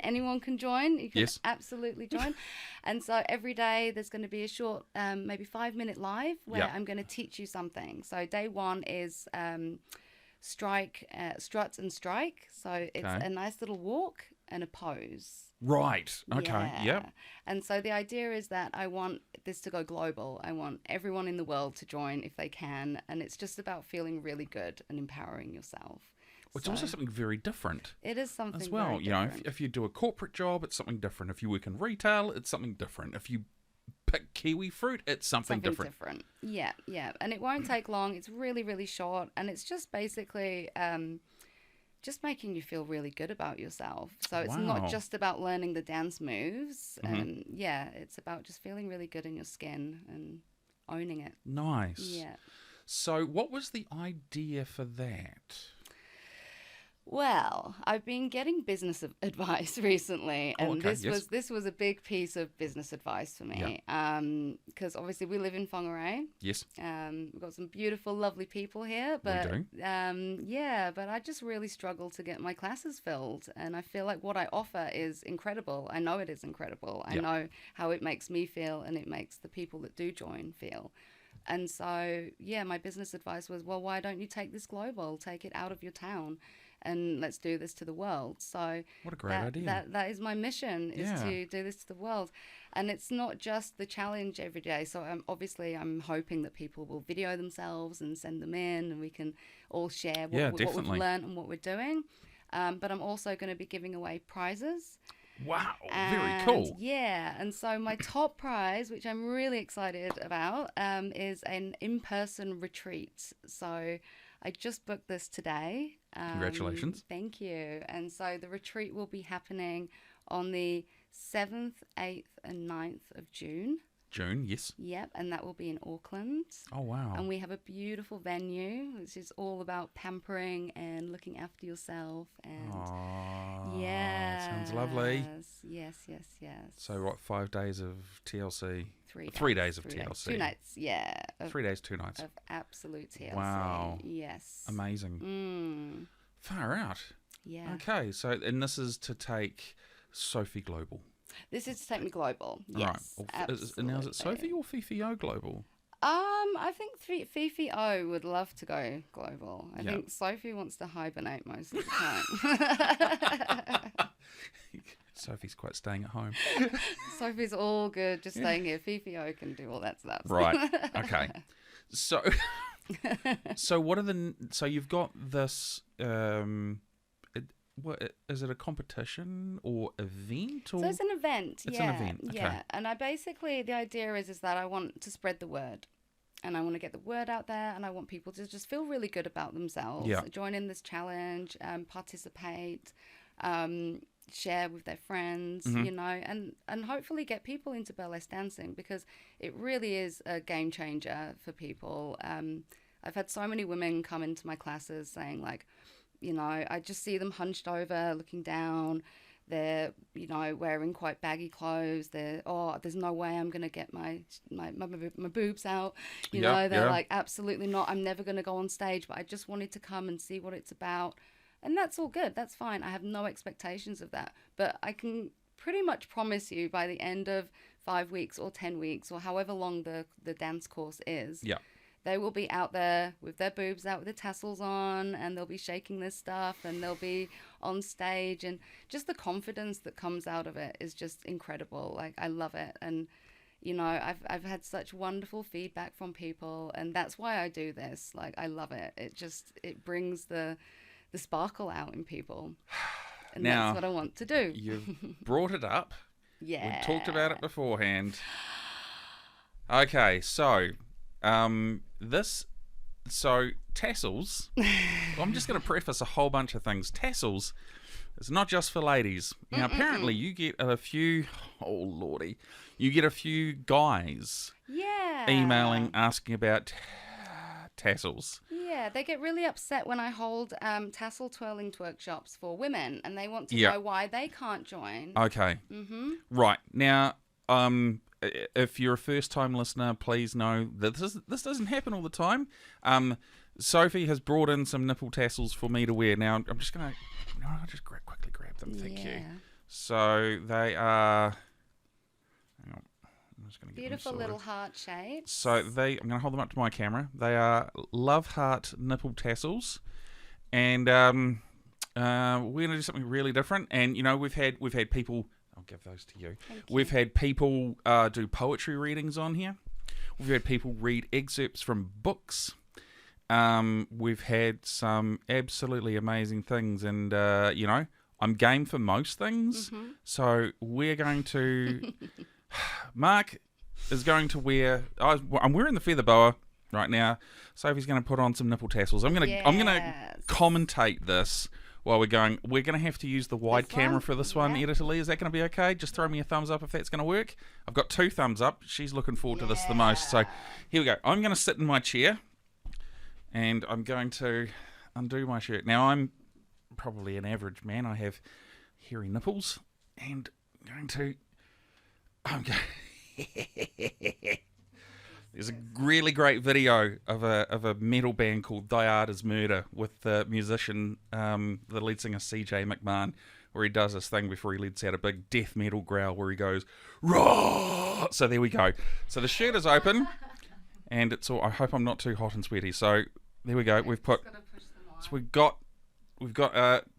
S2: Anyone can join. You can absolutely join. And so every day there's going to be a short, maybe 5-minute live where I'm going to teach you something. So day one is struts and strike. So it's a nice little walk and a pose.
S1: Right. Okay.
S2: Yeah.
S1: Yep.
S2: And so the idea is that I want this to go global. I want everyone in the world to join if they can. And it's just about feeling really good and empowering yourself.
S1: Well, it's also something very different.
S2: It is something
S1: as well.
S2: Very different.
S1: If you do a corporate job, it's something different. If you work in retail, it's something different. If you pick kiwi fruit, it's something different.
S2: Yeah. And it won't take long. It's really, really short. And it's just basically just making you feel really good about yourself. So it's not just about learning the dance moves. And it's about just feeling really good in your skin and owning it.
S1: Nice.
S2: Yeah.
S1: So what was the idea for that?
S2: Well, I've been getting business advice recently, and this was a big piece of business advice for me. Because obviously we live in Whangarei.
S1: Yes.
S2: We've got some beautiful, lovely people here, but
S1: we do.
S2: But I just really struggle to get my classes filled, and I feel like what I offer is incredible. I know it is incredible. I know how it makes me feel, and it makes the people that do join feel. And so, my business advice was, well, why don't you take this global? Take it out of your town. And let's do this to the world. So
S1: what a great idea.
S2: That is my mission, is to do this to the world. And it's not just the challenge every day. So I'm hoping that people will video themselves and send them in, and we can all share what we've learned and what we're doing. But I'm also going to be giving away prizes.
S1: Wow, very cool.
S2: Yeah, and so my top prize, which I'm really excited about, is an in-person retreat. So I just booked this today.
S1: Congratulations.
S2: Thank you. And so the retreat will be happening on the 7th, 8th, and 9th of June.
S1: June, yes.
S2: Yep, and that will be in Auckland.
S1: Oh, wow.
S2: And we have a beautiful venue, which is all about pampering and looking after yourself. And
S1: sounds lovely.
S2: Yes.
S1: So what, 5 days of TLC?
S2: 3
S1: days of TLC.
S2: 2 nights, yeah.
S1: 3 days, 2 nights.
S2: Of absolute TLC.
S1: Wow.
S2: Yes.
S1: Amazing. Far out.
S2: Yeah.
S1: Okay, so, and this is to take Sophie global.
S2: This is to take me global. Yes,
S1: right.
S2: absolutely.
S1: Now, is it Sophie or Fifi O global?
S2: I think Fifi O would love to go global. I think Sophie wants to hibernate most of the time.
S1: Sophie's quite staying at home.
S2: Sophie's all good, just staying here. Fifi O can do all that stuff.
S1: Right. Okay. So, what are the? So you've got this. What is it? A competition or event? Or?
S2: So it's an event.
S1: It's an event. Okay.
S2: Yeah, and the idea is that I want to spread the word, and I want to get the word out there, and I want people to just feel really good about themselves.
S1: Yeah.
S2: Join in this challenge, participate, share with their friends, and hopefully get people into burlesque dancing, because it really is a game changer for people. I've had so many women come into my classes saying, like, I just see them hunched over, looking down. They're, wearing quite baggy clothes. There's no way I'm going to get my boobs out. They're like, absolutely not. I'm never going to go on stage, but I just wanted to come and see what it's about. And that's all good. That's fine. I have no expectations of that. But I can pretty much promise you by the end of 5 weeks or 10 weeks or however long the dance course is, they will be out there with their boobs out, with the tassels on, and they'll be shaking their stuff, and they'll be on stage, and just the confidence that comes out of it is just incredible. Like, I love it. And I've had such wonderful feedback from people, and that's why I do this. Like, I love it. It brings the sparkle out in people, and
S1: now,
S2: that's what I want to do.
S1: You've brought it up.
S2: Yeah,
S1: we talked about it beforehand. Okay, so tassles. I'm just going to preface a whole bunch of things. Tassels is not just for ladies. Now, apparently, you get a few. Oh lordy, you get a few guys. Emailing asking about tassels.
S2: Yeah, they get really upset when I hold tassel twirling workshops for women, and they want to know why they can't join.
S1: Okay. Right. Now, if you're a first-time listener, please know that this doesn't happen all the time. Sophie has brought in some nipple tassels for me to wear. Now, I'm just going to... I'll just quickly grab them. Thank you. So, they are... Hang on. I'm just going to get
S2: beautiful little heart shapes.
S1: So, I'm going to hold them up to my camera. They are Love Heart nipple tassels. And we're going to do something really different. And, we've had people... I'll give those to you. We've had people do poetry readings on here. We've had people read excerpts from books. We've had some absolutely amazing things. And, I'm game for most things. So we're going to... Mark is going to wear... I'm wearing the feather boa right now. Sophie's going to put on some nipple tassels. I'm going to commentate this. While we're going to have to use the wide camera for this one, Editor Lee. Is that going to be okay? Just throw me a thumbs up if that's going to work. I've got 2 thumbs up. She's looking forward to this the most. So here we go. I'm going to sit in my chair, and I'm going to undo my shirt. Now, I'm probably an average man. I have hairy nipples, and I'm going... There's a really great video of a metal band called Thy Art Is Murder with the musician, the lead singer CJ McMahon, where he does this thing before he lets out a big death metal growl where he goes, "Raw!" So there we go. So the shirt is open, and it's all... I hope I'm not too hot and sweaty. So there we go. We've put... So we've got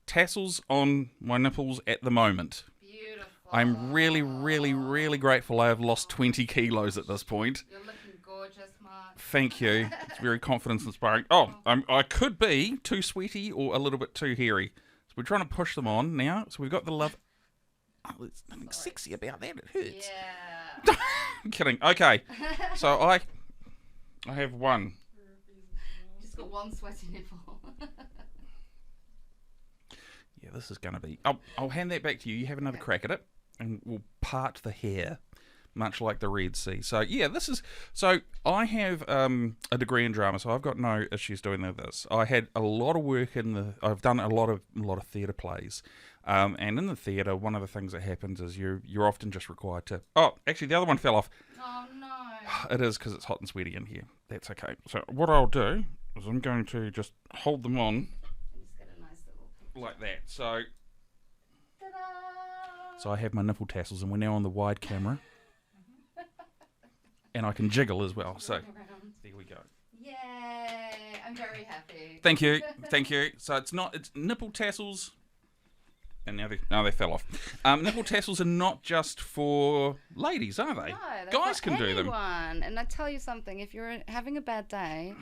S1: tassels on my nipples at the moment.
S2: Beautiful.
S1: I'm really, really, really grateful I have lost 20 kilos at this point.
S2: You're looking gorgeous, Mark.
S1: Thank you. It's very confidence inspiring. Oh, I could be too sweaty or a little bit too hairy. So we're trying to push them on now. So we've got the love... Oh, there's nothing sexy about that. It hurts.
S2: Yeah.
S1: I'm kidding. Okay. So I have one.
S2: Just got one sweaty nipple.
S1: Yeah, this is going to be... I'll hand that back to you. You have another crack at it, and we'll part the hair, much like the Red Sea. So, yeah, this is... So, I have a degree in drama, so I've got no issues doing this. I had a lot of work in the... I've done a lot of theatre plays. And in the theatre, one of the things that happens is you're often just required to... Oh, actually, the other one fell off.
S2: Oh, no.
S1: It is, because it's hot and sweaty in here. That's okay. So, what I'll do is I'm going to just hold them on... like that. So I have my nipple tassels, and we're now on the wide camera, and I can jiggle as well. So there we go.
S2: Yay! I'm very happy.
S1: Thank you. So it's nipple tassels, and now they fell off. Nipple tassels are not just for ladies, are they?
S2: No,
S1: guys can do them.
S2: And I tell you something: if you're having a bad day,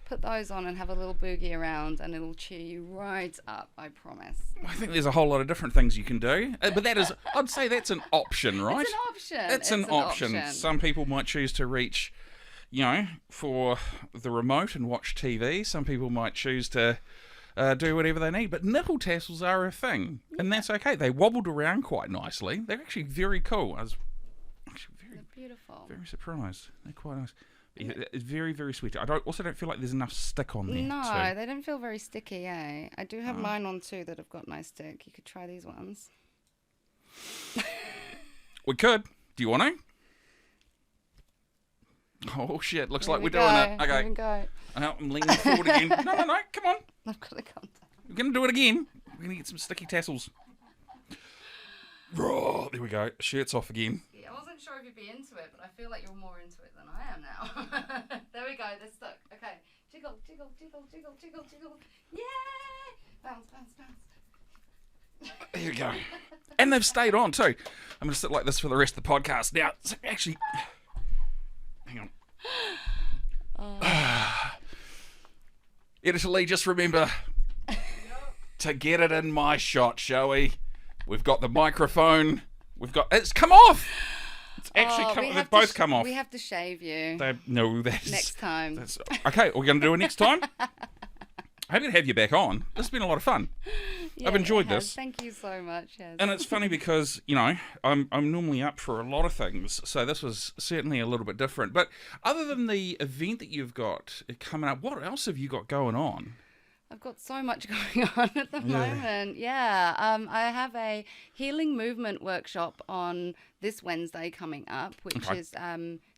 S2: put those on and have a little boogie around, and it'll cheer you right up, I promise.
S1: I think there's a whole lot of different things you can do, but I'd say that's an option, right?
S2: It's an option.
S1: Some people might choose to reach, for the remote and watch TV. Some people might choose to do whatever they need, but nipple tassels are a thing, and that's okay. They wobbled around quite nicely. They're actually very cool. I was actually
S2: They're beautiful.
S1: very surprised. They're quite nice. It's very, very sweet. I also don't feel like there's enough stick on there.
S2: No, they don't feel very sticky, eh? I do have mine on too that have got nice stick. You could try these ones.
S1: We could. Do you want to? Oh, shit. Looks like we're doing it. Okay.
S2: Here we go.
S1: I'm leaning forward again. No. Come on.
S2: I've got to calm down.
S1: We're going to do it again. We're going to get some sticky tassels. Oh, there we go. Shirt's off again.
S2: Yeah, I wasn't sure if you'd be into it, but I feel like you're more into it than I am now. There we go. They're stuck. Okay. Jiggle. Yay! Bounce.
S1: There you go. And they've stayed on too. I'm going to sit like this for the rest of the podcast. Now, actually... Hang on. Editor Lee, just remember to get it in my shot, shall we? We've got the microphone. It's come off. It's actually they've both come off.
S2: We have to shave you.
S1: Next
S2: time.
S1: Okay, we're going to do it next time. Happy to have you back on. This has been a lot of fun.
S2: Yeah,
S1: I've enjoyed this.
S2: Thank you so much. Yes.
S1: And it's funny because, I'm normally up for a lot of things, so this was certainly a little bit different. But other than the event that you've got coming up, what else have you got going on?
S2: I've got so much going on at the moment. Yeah. I have a healing movement workshop on this Wednesday coming up, which is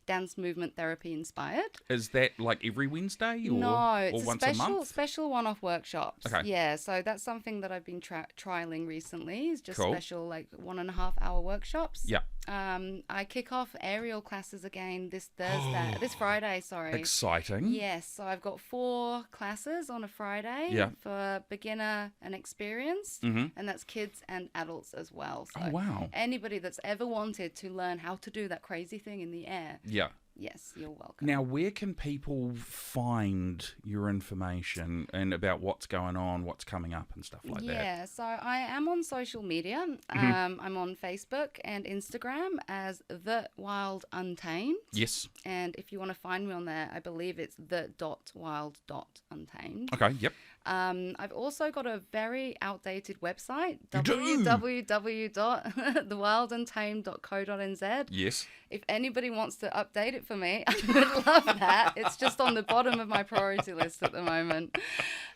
S2: dance movement therapy inspired.
S1: Is that like every Wednesday or,
S2: no, it's
S1: or once
S2: a
S1: a month?
S2: special one-off workshops.
S1: Okay.
S2: Yeah, so that's something that I've been trialing recently. Is just
S1: Cool.
S2: special 1.5 hour workshops.
S1: Yeah.
S2: I kick off aerial classes again this Thursday, this Friday. Sorry.
S1: Exciting.
S2: Yes, so I've got 4 classes on a Friday for beginner and experienced, and that's kids and adults as well. So
S1: Oh, wow.
S2: anybody that's ever wanted to learn how to do that crazy thing in the air,
S1: Yeah.
S2: yes, you're welcome.
S1: Now, where can people find your information and about what's going on, what's coming up and stuff like that?
S2: Yeah, so I am on social media. I'm on Facebook and Instagram as The Wild Untamed.
S1: Yes.
S2: And if you want to find me on there, I believe it's the.wild.untamed.
S1: Okay, yep.
S2: I've also got a very outdated website,
S1: You do?
S2: www.thewilduntamed.co.nz.
S1: Yes.
S2: If anybody wants to update it for me, I would love that. It's just on the bottom of my priority list at the moment.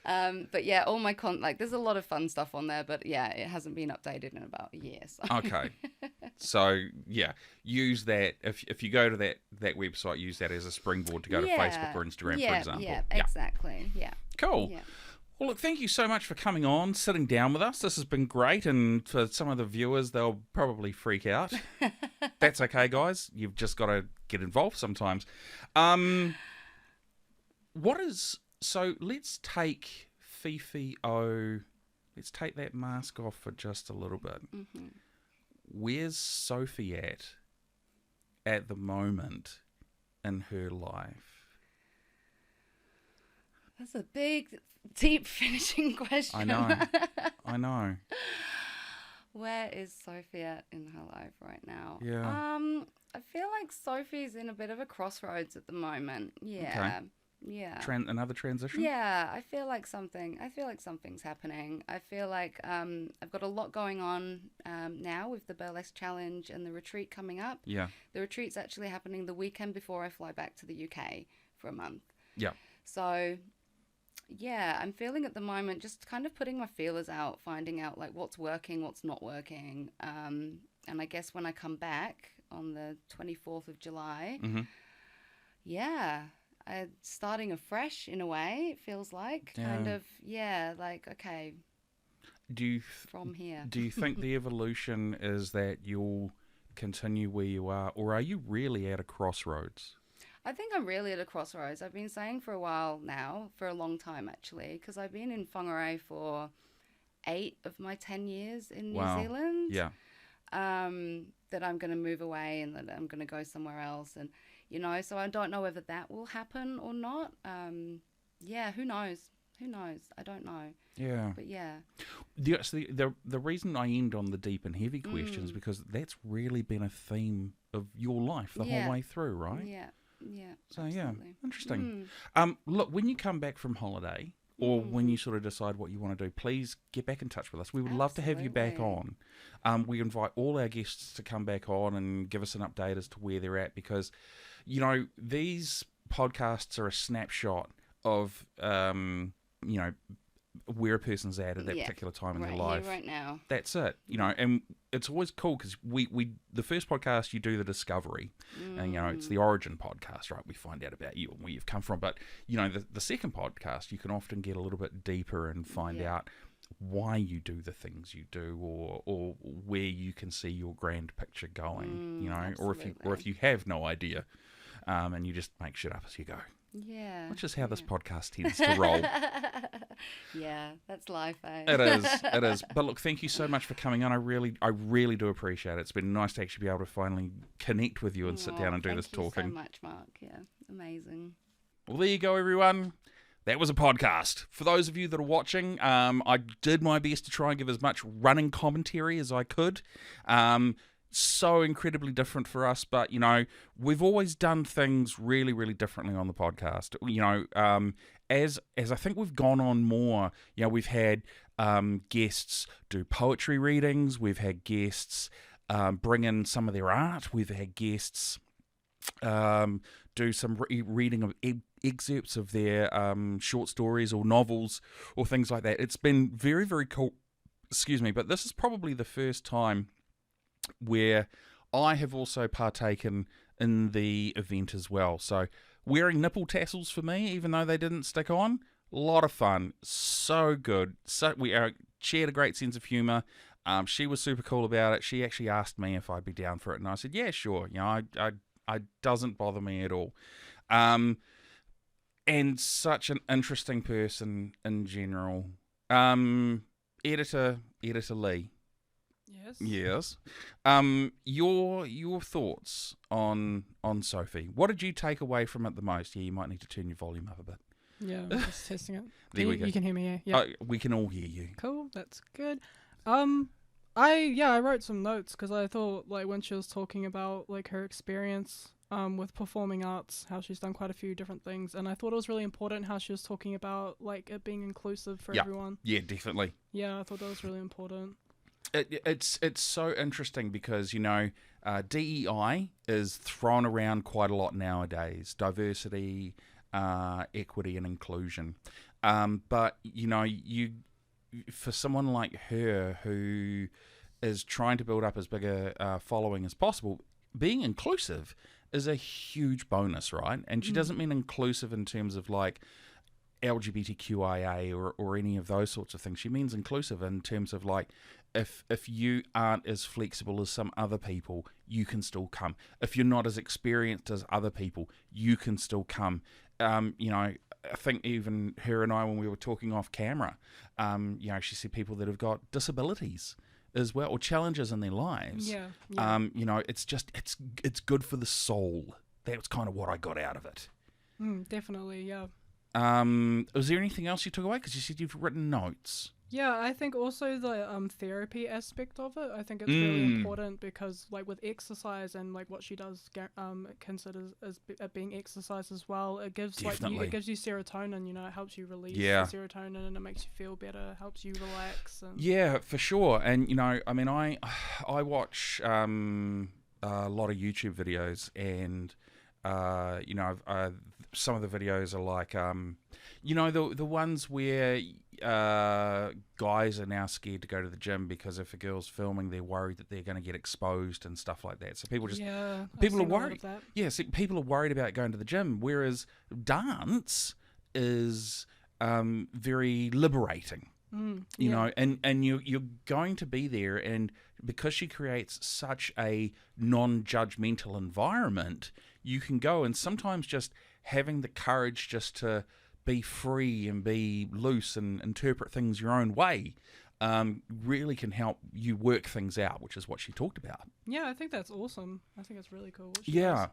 S2: But yeah, all my there's a lot of fun stuff on there, but yeah, it hasn't been updated in about a year. So.
S1: Okay. So, yeah, use that. If you go to that website, use that as a springboard to go to Facebook or Instagram, for example.
S2: Yeah, exactly. Yeah.
S1: Cool.
S2: Yeah.
S1: Well, look, thank you so much for coming on, sitting down with us. This has been great, and for some of the viewers, they'll probably freak out. That's okay, guys. You've just got to get involved sometimes. So let's take Fifi O. Let's take that mask off for just a little bit. Mm-hmm. Where's Sophie at the moment in her life?
S2: That's a big, deep finishing question.
S1: I know.
S2: Where is Sophie at in her life right now?
S1: Yeah.
S2: I feel like Sophie's in a bit of a crossroads at the moment. Yeah. Yeah.
S1: Another transition?
S2: Yeah, I feel like something's happening. I feel like I've got a lot going on now with the burlesque challenge and the retreat coming up.
S1: Yeah.
S2: The retreat's actually happening the weekend before I fly back to the UK for a month.
S1: Yeah.
S2: So yeah, I'm feeling at the moment just kind of putting my feelers out, finding out like what's working, what's not working. And I guess when I come back on the 24th of July, yeah, starting afresh in a way, it feels like.
S1: Yeah.
S2: Kind of, yeah, like, okay, from here.
S1: Do you think the evolution is that you'll continue where you are, or are you really at a crossroads?
S2: I think I'm really at a crossroads. I've been saying for a while now, for a long time actually, because I've been in whangarei for 8 of my 10 years in New Zealand.
S1: Yeah.
S2: That I'm going to move away and that I'm going to go somewhere else. And, you know, so I don't know whether that will happen or not. Yeah, who knows? Who knows? I don't know.
S1: Yeah.
S2: But yeah.
S1: The reason I end on the deep and heavy questions because that's really been a theme of your life the whole way through, right?
S2: Yeah. Yeah.
S1: So
S2: absolutely.
S1: yeah, interesting. Look, when you come back from holiday or when you sort of decide what you want to do, please get back in touch with us. We would love to have you back on. We invite all our guests to come back on and give us an update as to where they're at because, you know, these podcasts are a snapshot of, you know, where a person's at that particular time in their life.
S2: Right now. That's
S1: it. You know, and it's always cool because we the first podcast you do the discovery, and you know it's the origin podcast, right? We find out about you and where you've come from. But you know, the second podcast you can often get a little bit deeper and find out why you do the things you do, or where you can see your grand picture going. You know,
S2: absolutely.
S1: or if you have no idea, and you just make shit up as you go.
S2: Yeah.
S1: Which is how this podcast tends to roll.
S2: Yeah, that's life, eh?
S1: It is. But look, thank you so much for coming on. I really do appreciate it. It's been nice to actually be able to finally connect with you and sit down and do this talking.
S2: Thank you so much, Mark. Yeah, amazing.
S1: Well, there you go, everyone. That was a podcast. For those of you that are watching, I did my best to try and give as much running commentary as I could. So incredibly different for us, but you know we've always done things really, really differently on the podcast. You know, as I think we've gone on more, you know, we've had guests do poetry readings, we've had guests bring in some of their art, we've had guests do some reading of excerpts of their short stories or novels or things like that. It's been very, very cool. Excuse me, but this is probably the first time where I have also partaken in the event as well. So wearing nipple tassels for me, even though they didn't stick on, a lot of fun, so good. So we shared a great sense of humour. She was super cool about it. She actually asked me if I'd be down for it, and I said, yeah, sure. You know, I doesn't bother me at all. And such an interesting person in general. Editor Lee. Yes. Your thoughts on Sophie? What did you take away from it the most? Yeah, you might need to turn your volume up a bit.
S3: Yeah, I'm just testing it.
S1: There we go.
S3: You can hear me, yeah.
S1: We can all hear you.
S3: Cool, that's good. I wrote some notes because I thought like when she was talking about like her experience with performing arts, how she's done quite a few different things, and I thought it was really important how she was talking about like it being inclusive for everyone. Yeah,
S1: definitely.
S3: Yeah, I thought that was really important.
S1: It's so interesting because, you know, DEI is thrown around quite a lot nowadays. Diversity, equity and inclusion. But, you know, for someone like her who is trying to build up as big a following as possible, being inclusive is a huge bonus, right? And she doesn't mean inclusive in terms of like LGBTQIA or any of those sorts of things. She means inclusive in terms of like, if you aren't as flexible as some other people, you can still come. If you're not as experienced as other people, you can still come. You know, I think even her and I, when we were talking off camera, you know, she said people that have got disabilities as well, or challenges in their lives.
S3: Yeah.
S1: You know, it's just, it's good for the soul. That's kind of what I got out of it.
S3: Definitely, yeah.
S1: Was there anything else you took away? Because you said you've written notes.
S3: Yeah, I think also the therapy aspect of it. I think it's really important because, like, with exercise and like what she does, considers as being exercise as well. It gives
S1: Definitely.
S3: it gives you serotonin. You know, it helps you release the
S1: Yeah.
S3: serotonin and it makes you feel better. Helps you relax. And
S1: Yeah, for sure. And I mean, I watch a lot of YouTube videos, and some of the videos are like the ones where guys are now scared to go to the gym because if a girl's filming, they're worried that they're going to get exposed and stuff like that. So people are worried. Yeah, see, people are worried about going to the gym, whereas dance is very liberating. You know, and you're going to be there, and because she creates such a non-judgmental environment, you can go, and sometimes just having the courage just to be free and be loose and interpret things your own way really can help you work things out, which is what she talked about.
S3: Yeah, I think that's awesome. I think it's really cool. What she does.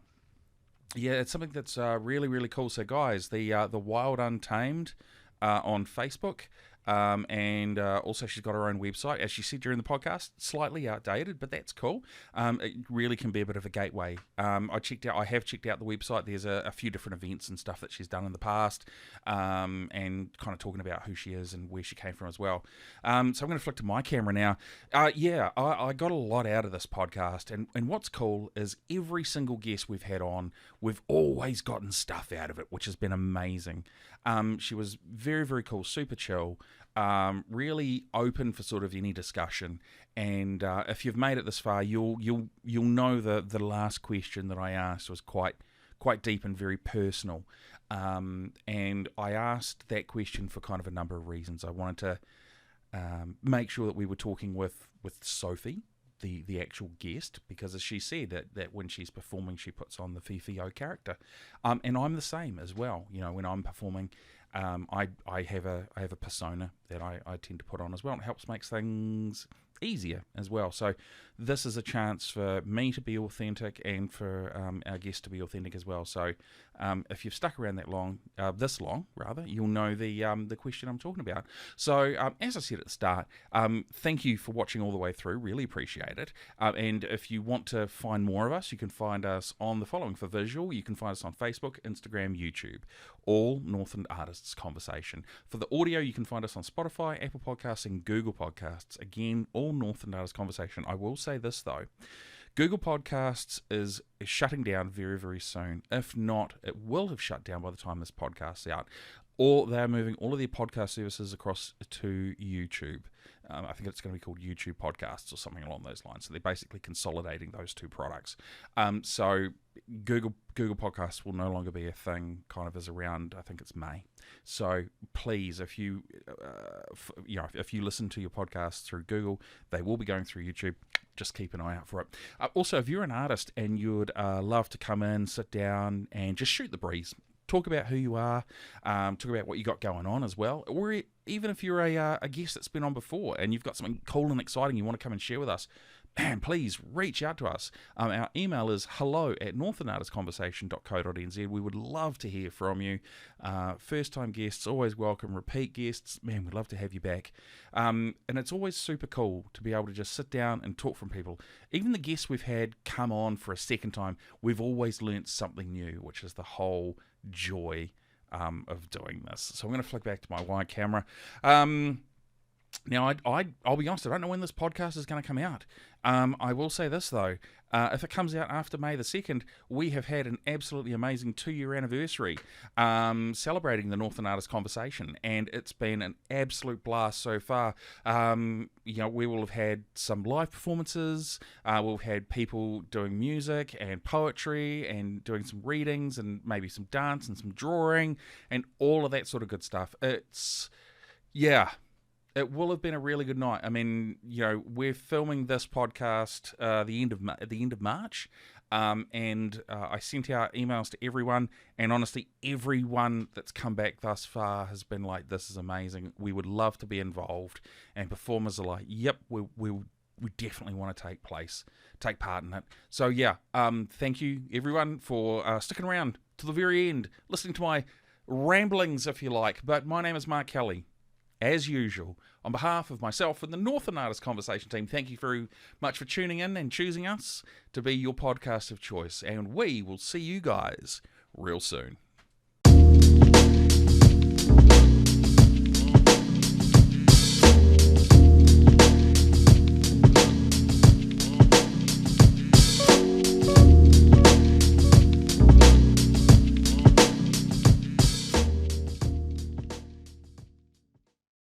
S1: Yeah, it's something that's really, really cool. So, guys, the Wild Untamed on Facebook. And also she's got her own website, as she said during the podcast, slightly outdated, but that's cool. It really can be a bit of a gateway. I have checked out the website. There's a few different events and stuff that she's done in the past, and kind of talking about who she is and where she came from as well. So I'm going to flick to my camera now. I got a lot out of this podcast, and what's cool is every single guest we've had on, we've always gotten stuff out of it, which has been amazing. She was very, very cool, super chill. Really open for sort of any discussion, and if you've made it this far, you'll know the last question that I asked was quite deep and very personal, and I asked that question for kind of a number of reasons. I wanted to make sure that we were talking with Sophie, the actual guest, because as she said that when she's performing, she puts on the Fifi character, and I'm the same as well. You know, when I'm performing, I have a persona that I tend to put on as well. It helps make things easier as well. So this is a chance for me to be authentic and for our guest to be authentic as well. So if you've stuck around this long, you'll know the question I'm talking about. So as I said at the start, thank you for watching all the way through. Really appreciate it. And if you want to find more of us, you can find us on the following. For visual, you can find us on Facebook, Instagram, YouTube, all Northland Artists Conversation. For the audio, you can find us on Spotify, Apple Podcasts, and Google Podcasts. Again, all Northland Artists Conversation. I will say this though, Google Podcasts is shutting down very, very soon. If not, it will have shut down by the time this podcast's out. Or they're moving all of their podcast services across to YouTube. I think it's going to be called YouTube Podcasts or something along those lines. So they're basically consolidating those two products. So Google Podcasts will no longer be a thing kind of as around, I think it's May. So please, if you listen to your podcasts through Google, they will be going through YouTube. Just keep an eye out for it. Also, if you're an artist and you'd love to come in, sit down and just shoot the breeze, talk about who you are, talk about what you got going on as well, or even if you're a guest that's been on before and you've got something cool and exciting you want to come and share with us, man, please reach out to us. Our email is hello@northlandartistsconversation.co.nz. We would love to hear from you. First-time guests, always welcome. Repeat guests, man, we'd love to have you back. And it's always super cool to be able to just sit down and talk from people. Even the guests we've had come on for a second time, we've always learnt something new, which is the whole joy of doing this. So I'm going to flick back to my wide camera. Now, I'll be honest, I don't know when this podcast is going to come out. I will say this, though. If it comes out after May the 2nd, we have had an absolutely amazing 2-year anniversary celebrating the Northland Artists Conversation, and it's been an absolute blast so far. We will have had some live performances. We've had people doing music and poetry and doing some readings and maybe some dance and some drawing and all of that sort of good stuff. It will have been a really good night. I mean, we're filming this podcast at the end of March, and I sent out emails to everyone, and honestly, everyone that's come back thus far has been like, "This is amazing. We would love to be involved." And performers are like, "Yep, we definitely want to take part in it." So thank you everyone for sticking around to the very end, listening to my ramblings, if you like. But my name is Mark Kelly. as usual, on behalf of myself and the Northland Artists Conversation team, thank you very much for tuning in and choosing us to be your podcast of choice. And we will see you guys real soon.